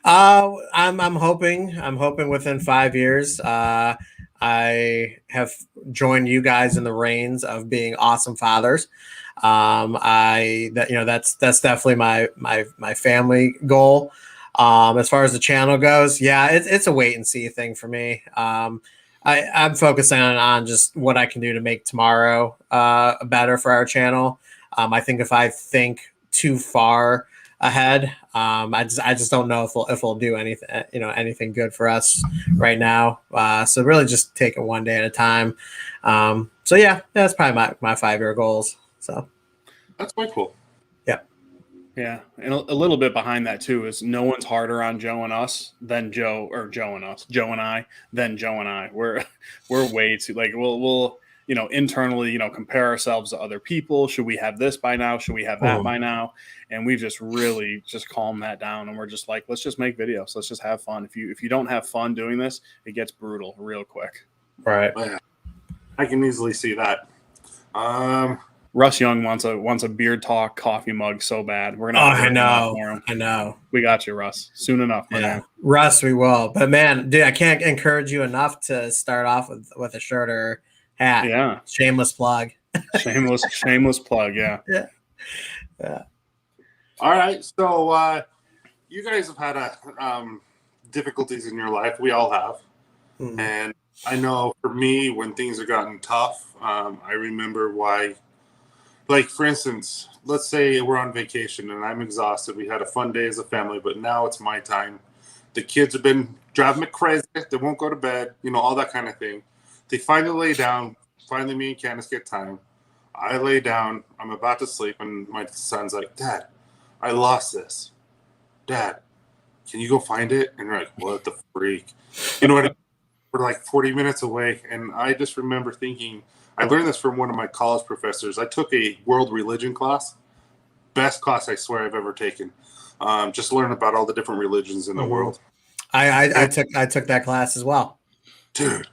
I'm hoping within 5 years, I have joined you guys in the reins of being awesome fathers. That's definitely my family goal. As far as the channel goes, yeah, it's a wait and see thing for me. I'm focusing on just what I can do to make tomorrow better for our channel. I think if I think too far ahead, I just don't know if we'll do anything anything good for us right now. So really just take it one day at a time. So yeah, that's probably my 5-year goals. So That's quite cool. Yeah, and a little bit behind that too is no one's harder on Joe and us than Joe and us, Joe and I, than Joe and I. We're way too like we'll internally compare ourselves to other people. Should we have this by now? Should we have that by now? And we've just really just calmed that down, and we're just like, let's just make videos. Let's just have fun. If you don't have fun doing this, it gets brutal real quick. right. Yeah, I can easily see that. Russ Young wants a beard talk coffee mug so bad. We're gonna. I know. We got you, Russ. Soon enough, my man. Russ, we will. But man, dude, I can't encourage you enough to start off with a shirt or hat. Yeah. Shameless plug. Shameless plug. Yeah. Yeah. All right, so you guys have had difficulties in your life. We all have, and I know for me, when things have gotten tough, I remember why. Like, for instance, let's say we're on vacation and I'm exhausted. We had a fun day as a family, but now it's my time. The kids have been driving me crazy. They won't go to bed, all that kind of thing. They finally lay down. Finally, me and Candace get time. I lay down. I'm about to sleep, and my son's like, Dad, I lost this. Dad, can you go find it? And we're like, what the freak? You know what I mean? We're like 40 minutes away, and I just remember thinking, I learned this from one of my college professors. I took a world religion class. Best class I swear I've ever taken. Just learn about all the different religions in the world. I took that class as well. Dude,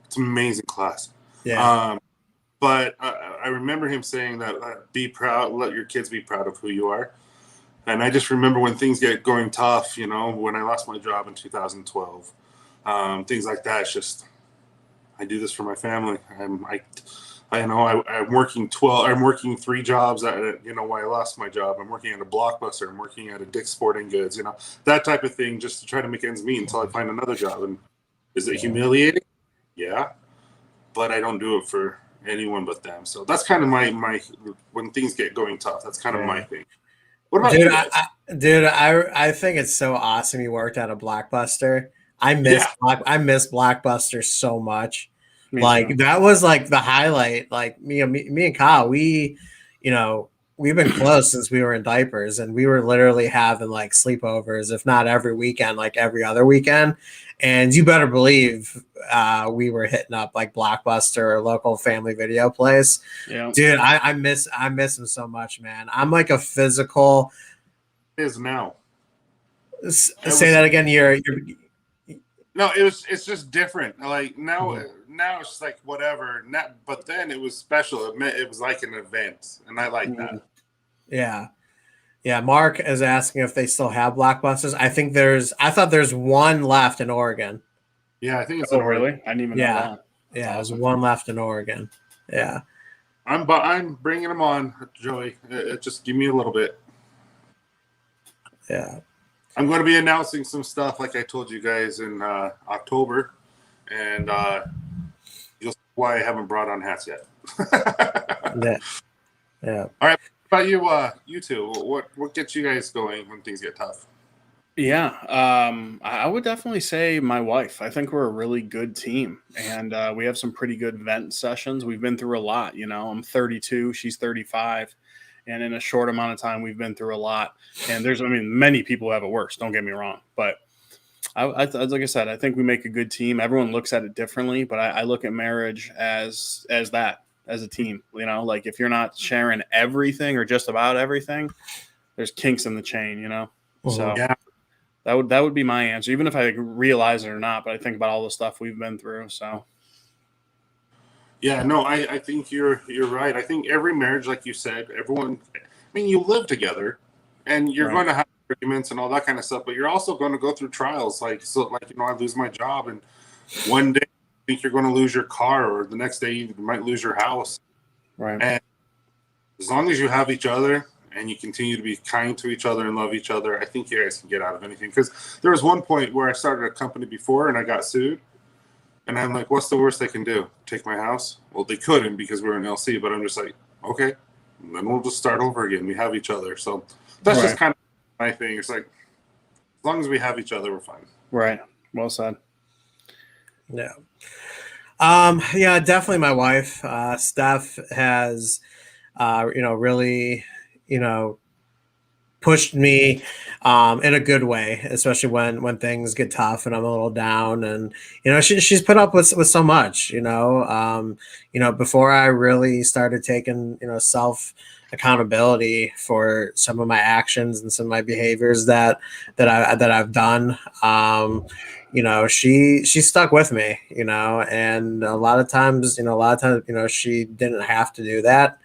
it's an amazing class. Yeah. But I remember him saying that be proud, let your kids be proud of who you are. And I just remember when things get going tough, when I lost my job in 2012, things like that. It's just, I do this for my family. I'm working 12. I'm working 3 jobs. Why I lost my job. I'm working at a Blockbuster. I'm working at a Dick's Sporting Goods. That type of thing, just to try to make ends meet until I find another job. And is it humiliating? Yeah, but I don't do it for anyone but them. So that's kind of my when things get going tough. That's kind of my thing. What about you guys? I think it's so awesome you worked at a Blockbuster. I miss Blockbuster so much. That was like the highlight. Like me and Kyle, we've been close since we were in diapers, and we were literally having like sleepovers, if not every weekend, like every other weekend. And you better believe we were hitting up like Blockbuster or local family video place. Yeah, dude, I miss him so much, man. I'm like a physical. Is now. Say that again. No, it's just different. Like now it's just like whatever. But then it was special. It was like an event, and I like that. Yeah. Mark is asking if they still have Blockbusters. I thought there's one left in Oregon. Yeah, I think it's. Oh, really? I didn't even know that. Yeah, there's one left in Oregon. Yeah. I'm bringing them on, Joey. Just give me a little bit. Yeah. I'm going to be announcing some stuff, like I told you guys, in October, and you'll see why I haven't brought on hats yet. Yeah. All right. What about you two? What gets you guys going when things get tough? Yeah, I would definitely say my wife. I think we're a really good team, and we have some pretty good vent sessions. We've been through a lot. I'm 32, she's 35. And in a short amount of time, we've been through a lot. And many people have it worse. Don't get me wrong. But like I said, I think we make a good team. Everyone looks at it differently, but I look at marriage as a team. Like if you're not sharing everything or just about everything, there's kinks in the chain. So yeah. that would be my answer, even if I realize it or not. But I think about all the stuff we've been through. So. Yeah, no, I think you're right. I think every marriage, like you said, you live together, and you're going to have arguments and all that kind of stuff, but you're also going to go through trials. I lose my job, and one day you think you're going to lose your car, or the next day you might lose your house. Right. And as long as you have each other and you continue to be kind to each other and love each other, I think you guys can get out of anything. Because there was one point where I started a company before and I got sued. And I'm like, what's the worst they can do? Take my house? Well, they couldn't because we're an LC, but I'm just like, okay, then we'll just start over again. We have each other. So that's just kind of my thing. It's like, as long as we have each other, we're fine. Right. Well said. Yeah. Yeah, definitely my wife. Steph has, really, pushed me in a good way, especially when things get tough and I'm a little down. And she's put up with so much. Before I really started taking self accountability for some of my actions and some of my behaviors that I've done. She stuck with me. And a lot of times, she didn't have to do that.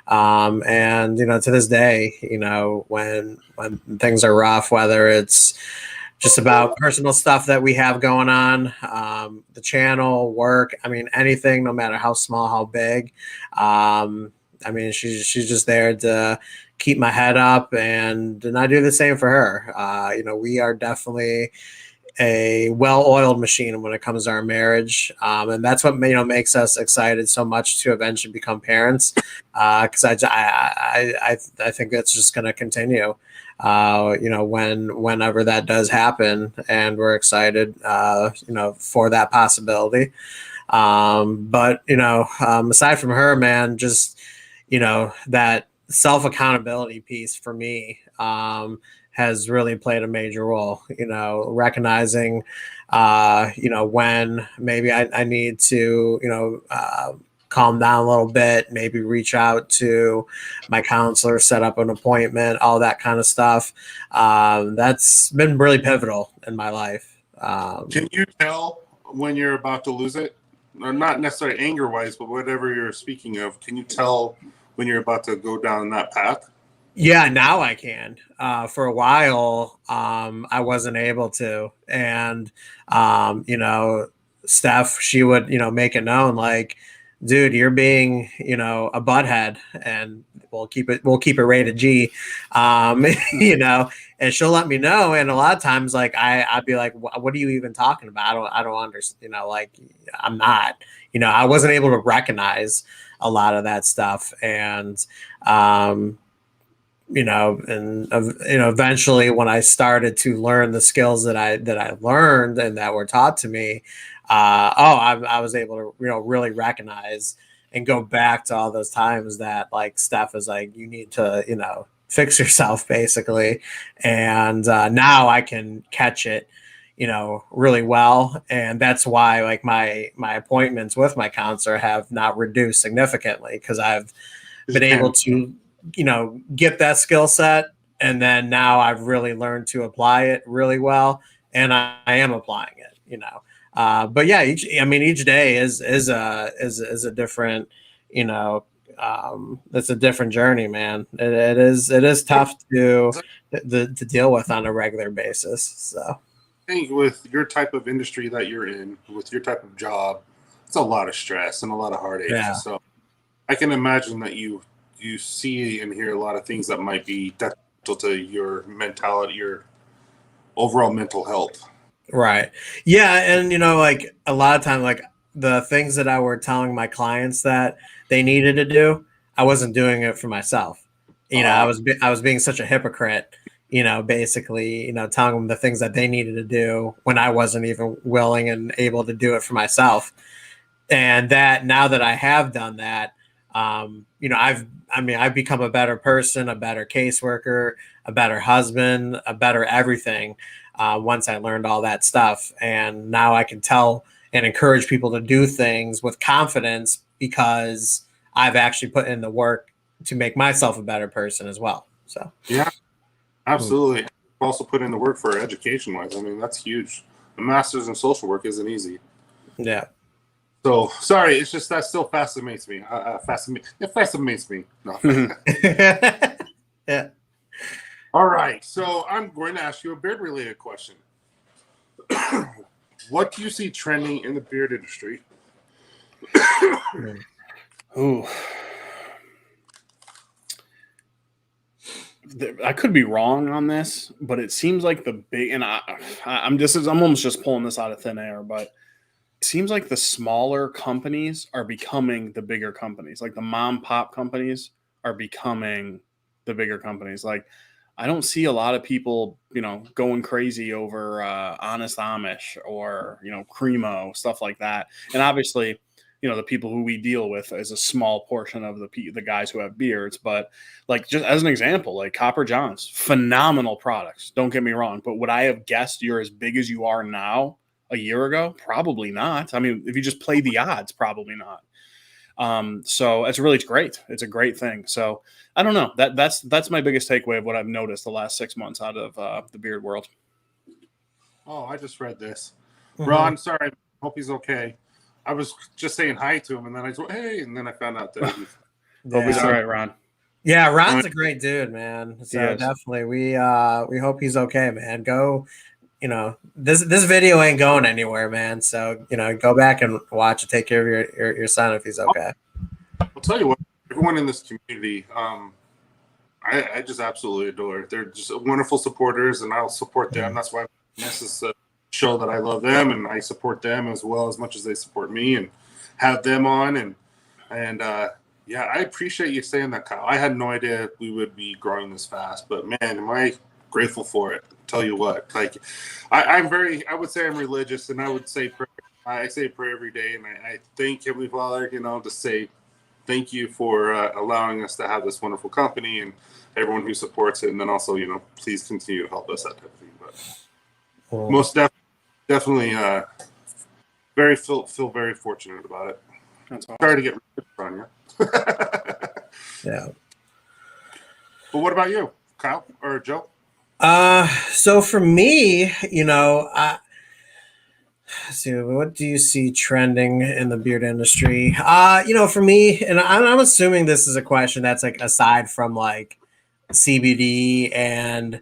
And to this day, when things are rough, whether it's just about personal stuff that we have going on, the channel, work, anything, no matter how small, how big, she's just there to keep my head up, and I do the same for her. We are definitely a well-oiled machine when it comes to our marriage, and that's what makes us excited so much to eventually become parents, because I think it's just going to continue whenever that does happen, and we're excited for that possibility. But aside from her, man, just that self-accountability piece for me has really played a major role, recognizing, when maybe I need to, calm down a little bit, maybe reach out to my counselor, set up an appointment, all that kind of stuff. That's been really pivotal in my life. Can you tell when you're about to lose it? Or not necessarily anger-wise, but whatever you're speaking of, can you tell when you're about to go down that path? Yeah, now I can. For a while, I wasn't able to. And, Steph, she would, make it known, like, dude, you're being, a butthead, and we'll keep it rated G, and she'll let me know. And a lot of times, like, I'd be like, what are you even talking about? I don't understand, I'm not, I wasn't able to recognize a lot of that stuff. And, eventually when I started to learn the skills that I learned and that were taught to me, I was able to, really recognize and go back to all those times that, like, Steph is like, you need to, fix yourself, basically. And now I can catch it, really well. And that's why, like, my appointments with my counselor have not reduced significantly, because I've been able to get that skill set, and then now I've really learned to apply it really well, and I am applying it. But yeah, each day is a different, it's a different journey, man. It is tough to deal with on a regular basis. So I think with your type of industry that you're in, with your type of job, it's a lot of stress and a lot of heartache. Yeah. So I can imagine that you see and hear a lot of things that might be detrimental to your mentality, your overall mental health. Right. Yeah. And, like, a lot of time, like, the things that I were telling my clients that they needed to do, I wasn't doing it for myself. I was being such a hypocrite, basically, telling them the things that they needed to do when I wasn't even willing and able to do it for myself. And that, now that I have done that, I've become a better person, a better caseworker, a better husband, a better everything, once I learned all that stuff. And now I can tell and encourage people to do things with confidence, because I've actually put in the work to make myself a better person as well. So yeah, absolutely. Also put in the work for education wise. That's huge. The master's in social work isn't easy. Yeah. So sorry, it's just that still fascinates me. It fascinates me. No. Yeah. All right, so I'm going to ask you a beard-related question. What do you see trending in the beard industry? Ooh. I could be wrong on this, but it seems like the big, and I'm almost just pulling this out of thin air, but it seems like the smaller companies are becoming the bigger companies. Like the mom pop companies are becoming the bigger companies. Like I don't see a lot of people, going crazy over Honest Amish or, Cremo, stuff like that. And obviously, the people who we deal with is a small portion of the guys who have beards. But like, just as an example, like Copper John's, phenomenal products. Don't get me wrong. But would I have guessed you're as big as you are now a year ago? Probably not. I mean, if you just play the odds, probably not. So it's great. It's a great thing. So I don't know. That's my biggest takeaway of what I've noticed the last 6 months out of the beard world. Oh, I just read this. Mm-hmm. Ron, sorry. Hope he's okay. I was just saying hi to him, and then I said, hey, and then I found out that he's Hope he's all right, Ron. Yeah, Ron's a great dude, man. So Yes. definitely, we hope he's okay, man. Go, this video ain't going anywhere, man. So go back and watch it. Take care of your son if he's okay. I'll tell you what, everyone in this community, I just absolutely adore. They're just wonderful supporters, and I'll support them. That's why this is a show that I love them, and I support them as well as much as they support me, and have them on. And yeah, I appreciate you saying that, Kyle. I had no idea we would be growing this fast, but man, am I grateful for it. Tell you what, like I would say I'm religious, and I would say prayer. I say prayer every day, and I thank Heavenly Father, to say thank you for allowing us to have this wonderful company and everyone who supports it. And then also, please continue to help us, that type of thing. But most definitely feel very fortunate about it. That's awesome. Sorry to get on you. Yeah. But what about you, Kyle or Joe? So for me, see, what do you see trending in the beard industry? For me, and I'm assuming this is a question that's like aside from like CBD and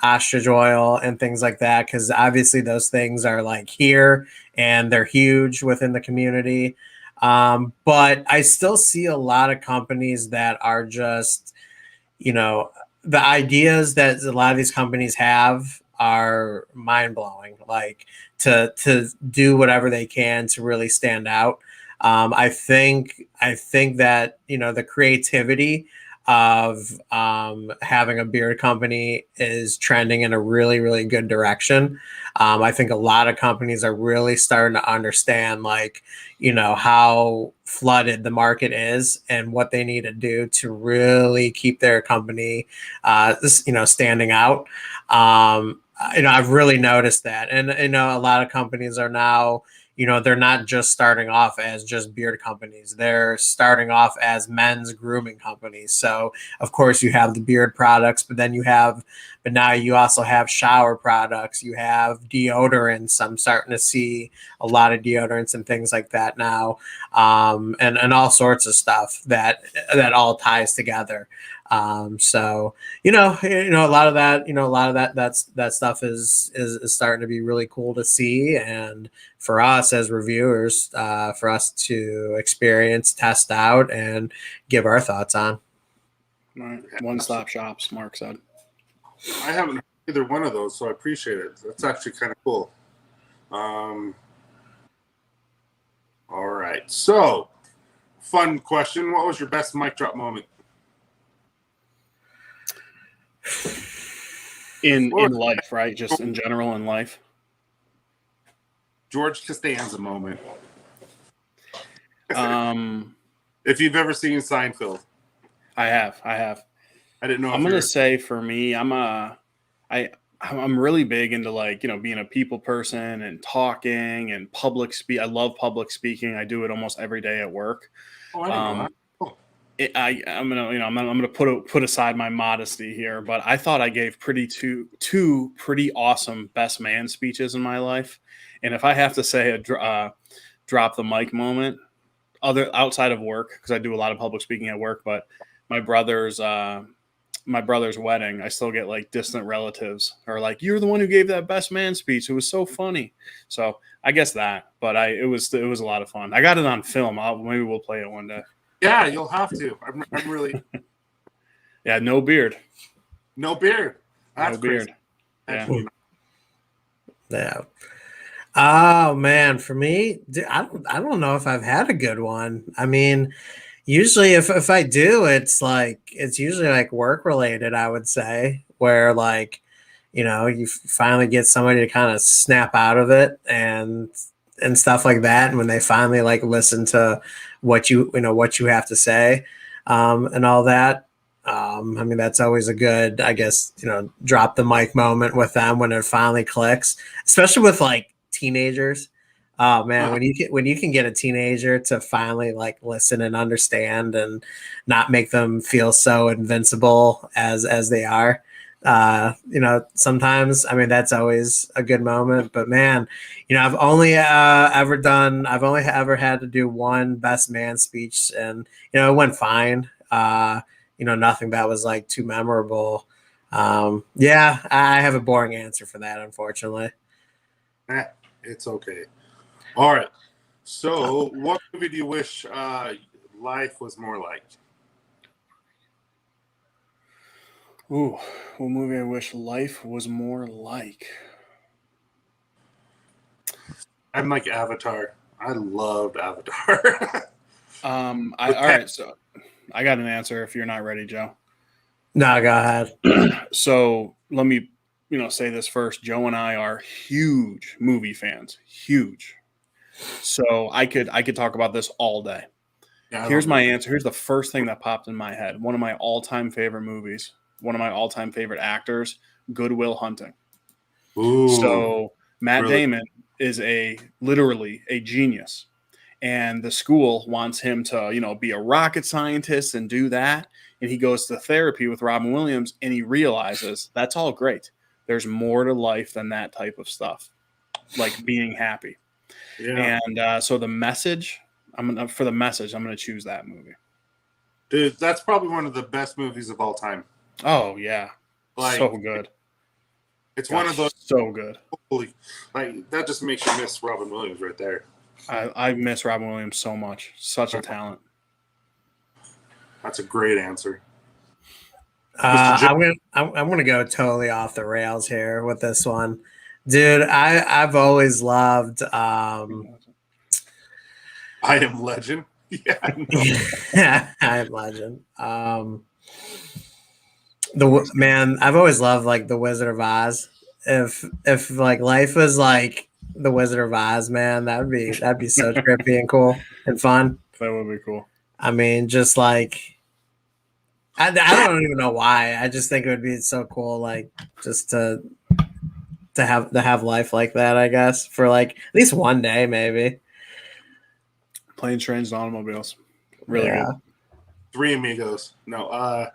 ostrich oil and things like that, because obviously those things are like here and they're huge within the community. But I still see a lot of companies that are just, the ideas that a lot of these companies have are mind-blowing, like to do whatever they can to really stand out. I think that the creativity of having a beard company is trending in a really, really good direction. I think a lot of companies are really starting to understand how flooded the market is and what they need to do to really keep their company standing out. I've really noticed that. And a lot of companies are now, they're not just starting off as just beard companies. They're starting off as men's grooming companies. So of course you have the beard products, but now you also have shower products. You have deodorants. I'm starting to see a lot of deodorants and things like that now. And all sorts of stuff that all ties together. So a lot of that stuff is starting to be really cool to see, and for us as reviewers, for us to experience, test out, and give our thoughts on. Right. One-stop shops, Mark said. I haven't heard either one of those, so I appreciate it. That's actually kind of cool. All right. So, fun question. What was your best mic drop moment? In life, right? Just in general in life. George Costanza moment. If you've ever seen Seinfeld. I have. I didn't know. I'm gonna say for me, I'm really big into being a people person and talking and public speak. I love public speaking. I do it almost every day at work. Oh, I didn't know that. I'm gonna put aside my modesty here, but I thought I gave two pretty awesome best man speeches in my life. And if I have to say a drop the mic moment, outside of work, because I do a lot of public speaking at work, but my brother's wedding, I still get distant relatives are like, "You're the one who gave that best man speech. It was so funny." So I guess that, but it was a lot of fun. I got it on film. Maybe we'll play it one day. Yeah, you'll have to. I'm really. Yeah, no beard. No beard. That's No beard. crazy. Yeah. Actually, Yeah. Oh man, for me, dude, I don't know if I've had a good one. I mean, usually if I do, it's usually like work related, I would say, where like, you finally get somebody to kind of snap out of it and stuff like that. And when they finally like listen to what you have to say, and all that. I mean, that's always a good, I guess, drop the mic moment with them when it finally clicks, especially with like teenagers. Oh man, when you can get a teenager to finally like listen and understand and not make them feel so invincible as they are, sometimes, I mean, that's always a good moment. But man, I've only ever had to do one best man speech, and it went fine. Nothing that was like too memorable. Yeah, I have a boring answer for that, unfortunately. it's okay. All right. So, what movie do you wish life was more like? Ooh, what movie I wish life was more like? I'm like Avatar. I loved Avatar. All right, so I got an answer if you're not ready, Joe. No, go ahead. So let me, say this first. Joe and I are huge movie fans, huge. So I could talk about this all day. Yeah, Here's my answer. Here's the first thing that popped in my head. One of my all-time favorite movies. One of my all-time favorite actors, Good Will Hunting. Ooh, So Matt really? Damon is literally a genius. And the school wants him to, be a rocket scientist and do that. And he goes to therapy with Robin Williams, and he realizes that's all great. There's more to life than that type of stuff, like being happy. Yeah. And so the message, I'm going to choose that movie. Dude, that's probably one of the best movies of all time. Oh, yeah. Like, so good. It's one of those. So good. Holy, like, that just makes you miss Robin Williams right there. I miss Robin Williams so much. Such a talent. That's a great answer. I'm gonna go totally off the rails here with this one, dude. I've always loved. I Am Legend. Yeah, I know. Yeah, I Am Legend. Man, I've always loved like the Wizard of Oz. If like life was like the Wizard of Oz, man, that'd be so trippy and cool and fun. That would be cool. I mean, just like I don't even know why. I just think it would be so cool, like just to have life like that. I guess for like at least one day, maybe. Planes, trains, and automobiles. Really good. Three Amigos. No.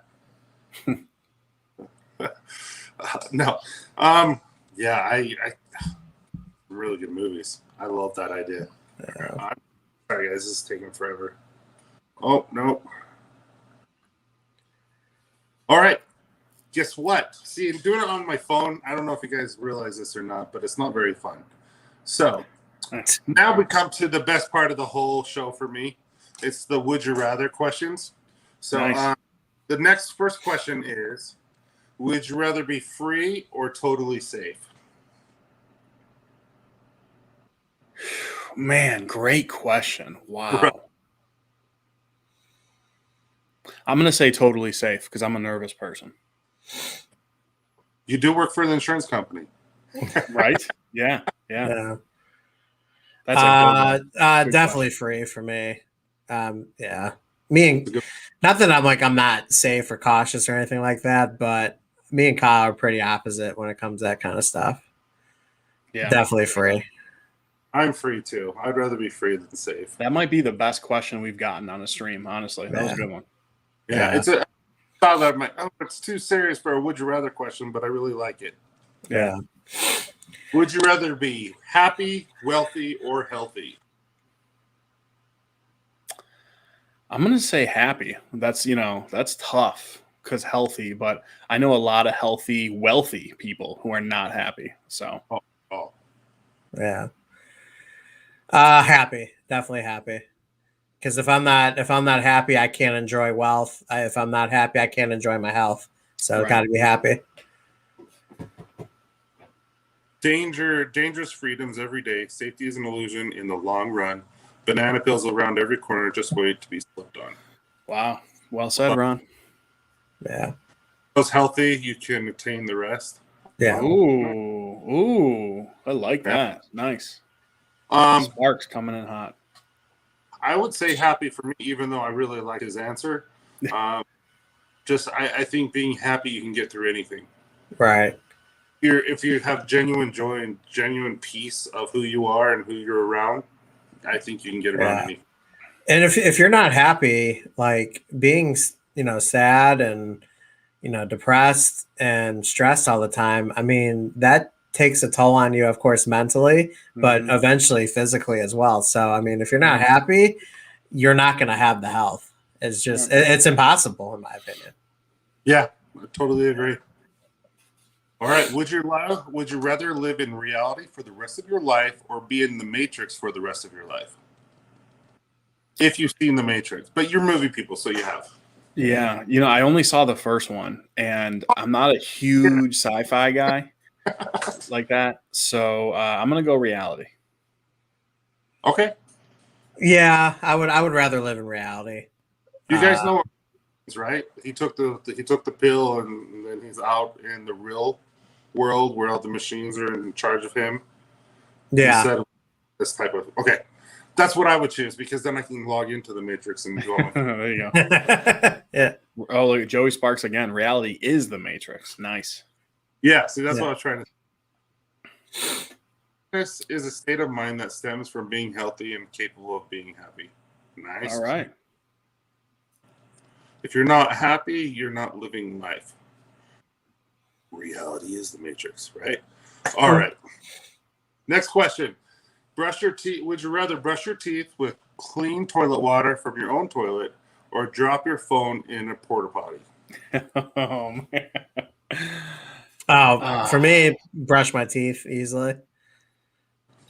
No. Yeah, I really good movies. I love that idea. Yeah. Sorry guys, this is taking forever. Oh no. All right. Guess what? See, I'm doing it on my phone. I don't know if you guys realize this or not, but it's not very fun. So now we come to the best part of the whole show for me. It's the would you rather questions. So Nice. The next first question is, would you rather be free or totally safe? Man, great question. Wow. Right. I'm going to say totally safe because I'm a nervous person. You do work for the insurance company. Right? Yeah. That's a good one. definitely free for me. Yeah. Not that I'm not safe or cautious or anything like that, but me and Kyle are pretty opposite when it comes to that kind of stuff. Yeah. Definitely free. I'm free too. I'd rather be free than safe. That might be the best question we've gotten on a stream, honestly. That was a good one. Yeah. It's a thought that I'm like, it's too serious for a would you rather question, but I really like it. Yeah. Would you rather be happy, wealthy, or healthy? I'm going to say happy. That's tough because healthy, but I know a lot of healthy, wealthy people who are not happy. So, yeah. Happy. Definitely happy. Because if I'm not happy, I can't enjoy wealth. If I'm not happy, I can't enjoy my health. So Right. got to be happy. Dangerous freedoms every day. Safety is an illusion in the long run. Banana peels around every corner. Just wait to be slipped on. Wow. Well said, Ron. Yeah. Those healthy, you can attain the rest. Yeah. Ooh. I like that. Nice. Sparks coming in hot. I would say happy for me, even though I really like his answer. I think being happy, you can get through anything. Right. If you have genuine joy and genuine peace of who you are and who you're around, I think you can get around anything. And if you're not happy, like being, sad and, depressed and stressed all the time, I mean, that takes a toll on you, of course, mentally, but eventually physically as well. So, I mean, if you're not happy, you're not going to have the health. It's just, it's impossible in my opinion. Yeah, I totally agree. All right. Would you rather live in reality for the rest of your life or be in the Matrix for the rest of your life? If you've seen the Matrix, but you're movie people, so you have. Yeah. I only saw the first one, and I'm not a huge sci-fi guy like that. So I'm going to go reality. Okay. Yeah, I would rather live in reality. You guys know what happens, right? He took the pill, and then he's out in the real world where all the machines are in charge of him. Yeah. Instead of this type of that's what I would choose, because then I can log into the Matrix and go. There you go. Yeah. Oh, look at Joey Sparks again. Reality is the Matrix. Nice. Yeah. See, that's what I was trying to. This is a state of mind that stems from being healthy and capable of being happy. Nice. All right. If you're not happy, you're not living life. Reality is the Matrix, right? All right. Next question. Brush your teeth. Would you rather brush your teeth with clean toilet water from your own toilet or drop your phone in a porta potty? Oh, man. For me, brush my teeth easily.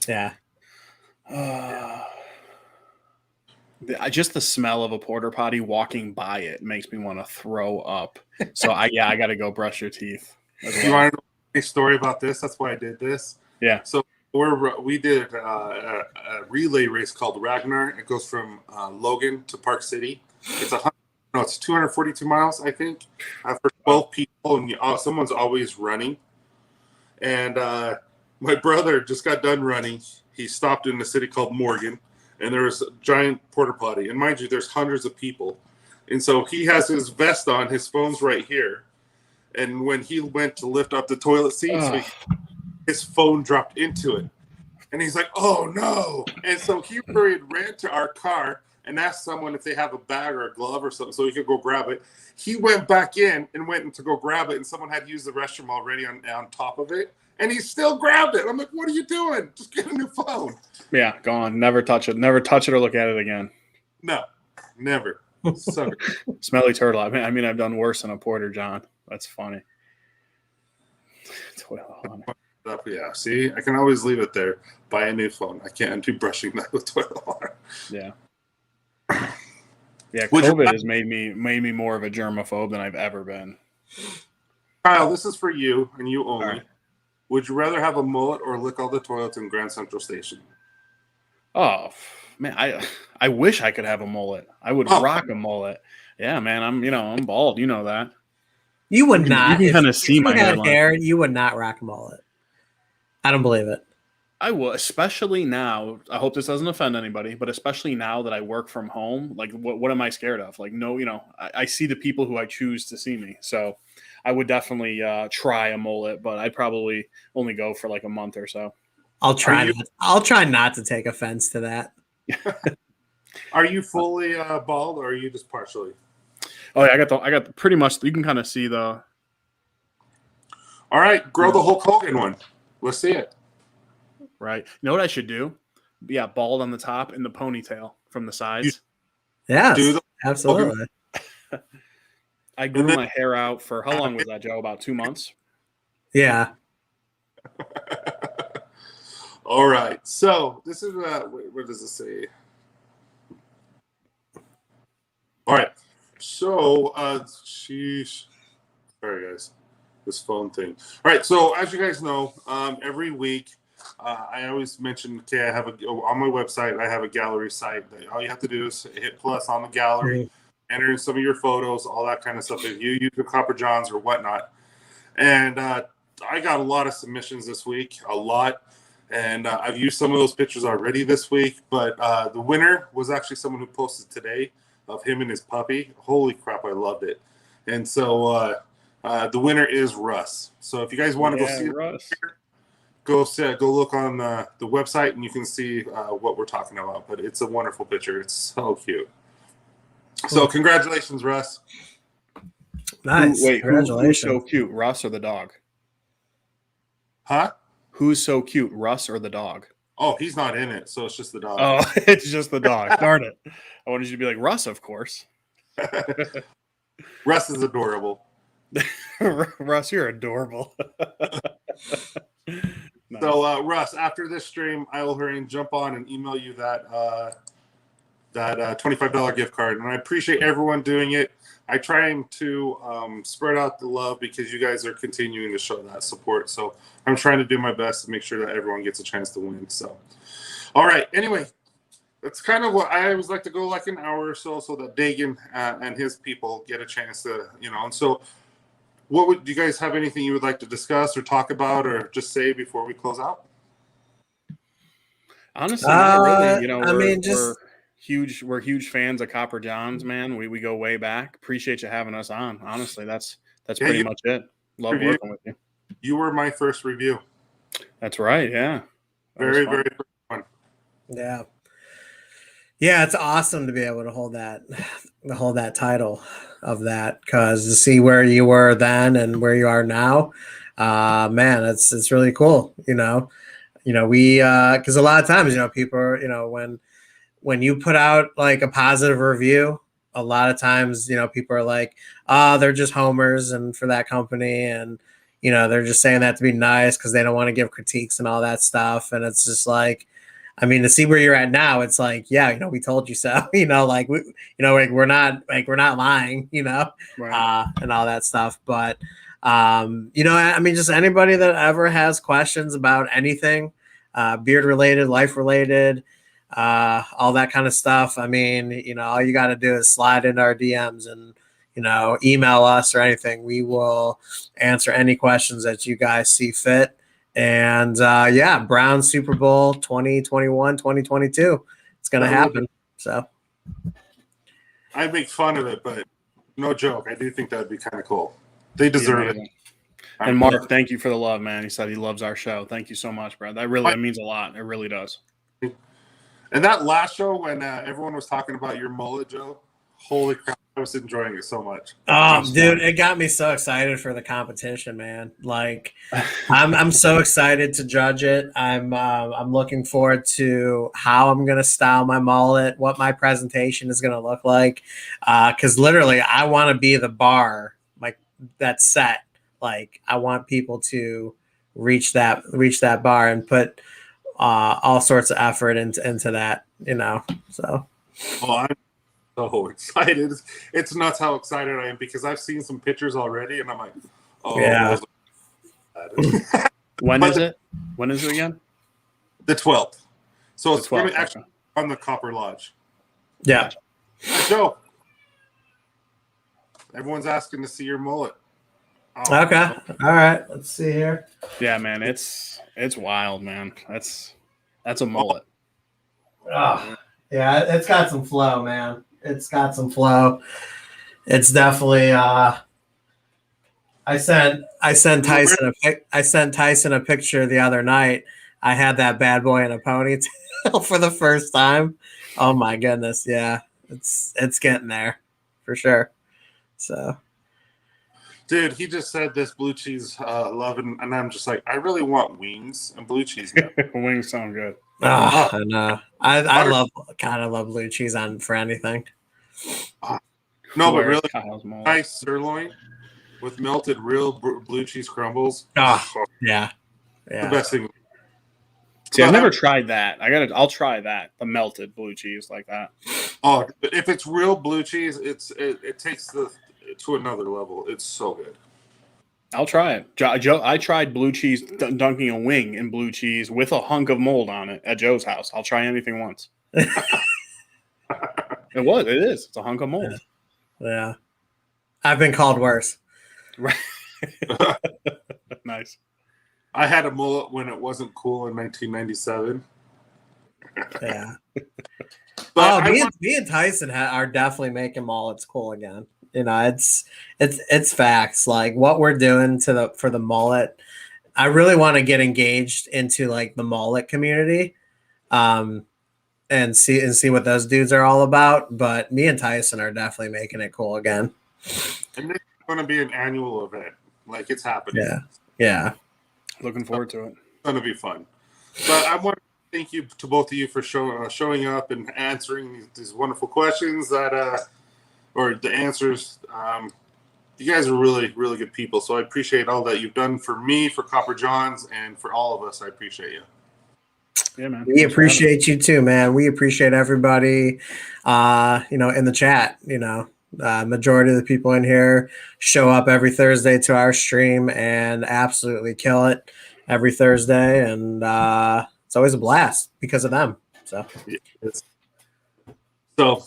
Yeah. Just the smell of a porta potty walking by it makes me want to throw up. So I got to go brush your teeth. You want to know a story about this? That's why I did this. Yeah. So we did a relay race called Ragnar. It goes from Logan to Park City. It's 242 miles, I think, for 12 people, and someone's always running. And my brother just got done running. He stopped in a city called Morgan, and there was a giant porta potty. And mind you, there's hundreds of people. And so he has his vest on, his phone's right here. And when he went to lift up the toilet seat, his phone dropped into it. And he's like, oh, no. And so he ran to our car and asked someone if they have a bag or a glove or something so he could go grab it. He went back in and went to go grab it, and someone had used the restroom already on top of it. And he still grabbed it. I'm like, what are you doing? Just get a new phone. Yeah, gone. Never touch it. Never touch it or look at it again. No, never. Sucker. Smelly turtle. I mean, I've done worse than a porter, John. That's funny. Yeah, see, I can always leave it there. Buy a new phone. I can't do brushing that with toilet water. Yeah. Yeah, COVID has made me more of a germaphobe than I've ever been. Kyle, this is for you and you only. Right. Would you rather have a mullet or lick all the toilets in Grand Central Station? Oh man, I wish I could have a mullet. I would rock a mullet. Yeah, man, I'm bald. You know that. You would not. You can kind of see my hair. You would not rock a mullet. I don't believe it. I will, especially now. I hope this doesn't offend anybody, but especially now that I work from home, like what am I scared of? Like, no, I see the people who I choose to see me. So I would definitely try a mullet, but I'd probably only go for like a month or so. I'll try not to take offense to that. Are you fully bald, or are you just partially? Oh yeah, I got pretty much. You can kind of see the. All right, grow the Hulk Hogan one. Let's see it. Right. You know what I should do? Yeah, bald on the top and the ponytail from the sides. Yeah, absolutely. I grew my hair out for how long was that, Joe? About 2 months. Yeah. All right. So this is what does it say? All right. So, sheesh. Sorry, guys. This phone thing. All right. So, as you guys know, every week, I always mention, okay, I have on my website, I have a gallery site. That all you have to do is hit plus on the gallery, enter in some of your photos, all that kind of stuff. If you use the Copper Johns or whatnot. And I got a lot of submissions this week, a lot. And I've used some of those pictures already this week. But the winner was actually someone who posted today of him and his puppy. Holy crap, I loved it. And so the winner is Russ. So if you guys want to go see Russ. it, go look on the website and you can see what we're talking about. But it's a wonderful picture. It's so cute. So congratulations, Russ. Nice. Congratulations. Who's so cute, Russ or the dog? Huh? Who's so cute, Russ or the dog? Oh, he's not in it, so it's just the dog. Oh, it's just the dog. Darn it. I wanted you to be like, Russ, of course. Russ is adorable. Russ, you're adorable. Nice. So, Russ, after this stream, I will hurry and jump on and email you that $25 gift card. And I appreciate everyone doing it. I try to spread out the love because you guys are continuing to show that support. So I'm trying to do my best to make sure that everyone gets a chance to win. So, all right. Anyway, that's kind of what I always like to go like an hour or so that Dagan and his people get a chance to, And so do you guys have anything you would like to discuss or talk about or just say before we close out? Honestly, not really. We're huge fans of Copper Johns, man. We go way back. Appreciate you having us on. Honestly, that's pretty much it. Love working with you. You were my first review. That's right. Yeah. Very first one. Yeah. Yeah, it's awesome to be able to hold that title of that, because to see where you were then and where you are now, man, it's really cool. We because a lot of times, people are, when you put out like a positive review, a lot of times, people are like, oh, they're just homers and for that company. And, they're just saying that to be nice because they don't want to give critiques and all that stuff. And it's just like, to see where you're at now, it's like, yeah, we told you so, we're not lying, Right. and all that stuff. But, just anybody that ever has questions about anything, beard related, life related, all that kind of stuff. All you got to do is slide into our DMs and, email us or anything. We will answer any questions that you guys see fit. And Brown Super Bowl 2021, 2022. It's going to happen. So I make fun of it, but no joke. I do think that would be kind of cool. They deserve it. And Mark, thank you for the love, man. He said he loves our show. Thank you so much, bro. That means a lot. It really does. And that last show when everyone was talking about your mullet, Joe, holy crap, I was enjoying it so much. Oh, dude, it got me so excited for the competition, man. Like, I'm so excited to judge it. I'm looking forward to how I'm gonna style my mullet, what my presentation is gonna look like. Because literally, I want to be the bar, like that's set. Like, I want people to reach that bar and put all sorts of effort into that, So. Oh, I'm so excited. It's nuts how excited I am because I've seen some pictures already, and I'm like, oh yeah. When is it? When is it again? The 12th. So it's going to actually on the Copper Lodge. Yeah. Joe, everyone's asking to see your mullet. Oh, okay. All right. Let's see here. Yeah, man. It's wild, man. That's a mullet. Oh, yeah. It's got some flow, man. It's got some flow. It's definitely. I sent Tyson a picture the other night. I had that bad boy in a ponytail for the first time. Oh my goodness, yeah, it's getting there for sure. So, dude, he just said this blue cheese love, and I'm just like, I really want wings and blue cheese now. Wings sound good. Oh, I know. I love blue cheese on for anything. No, but really nice sirloin with melted real blue cheese crumbles. Oh, yeah. The best thing. See, I've never tried that. I'll try that. The melted blue cheese like that. Oh, but if it's real blue cheese, it takes to another level. It's so good. I'll try it. Joe, I tried blue cheese dunking a wing in blue cheese with a hunk of mold on it at Joe's house. I'll try anything once. It is. It's a hunk of mold. Yeah. I've been called worse. Right. Nice. I had a mullet when it wasn't cool in 1997. Yeah. But me and Tyson are definitely making mullets cool again. You know, it's facts. Like what we're doing for the mullet, I really want to get engaged into like the mullet community, and see what those dudes are all about. But me and Tyson are definitely making it cool again. And it's going to be an annual event. Like it's happening. Yeah. Looking forward to it. It's going to be fun. But I want to thank you to both of you for showing up and answering these wonderful questions or the answers. You guys are really, really good people. So I appreciate all that you've done for me, for Copper Johns, and for all of us. I appreciate you. Yeah, man. We appreciate you too, man. We appreciate everybody, in the chat. Majority of the people in here show up every Thursday to our stream and absolutely kill it every Thursday. And it's always a blast because of them. So,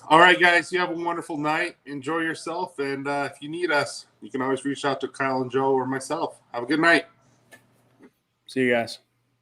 all right, guys, you have a wonderful night. Enjoy yourself. And if you need us, you can always reach out to Kyle and Joe or myself. Have a good night. See you guys.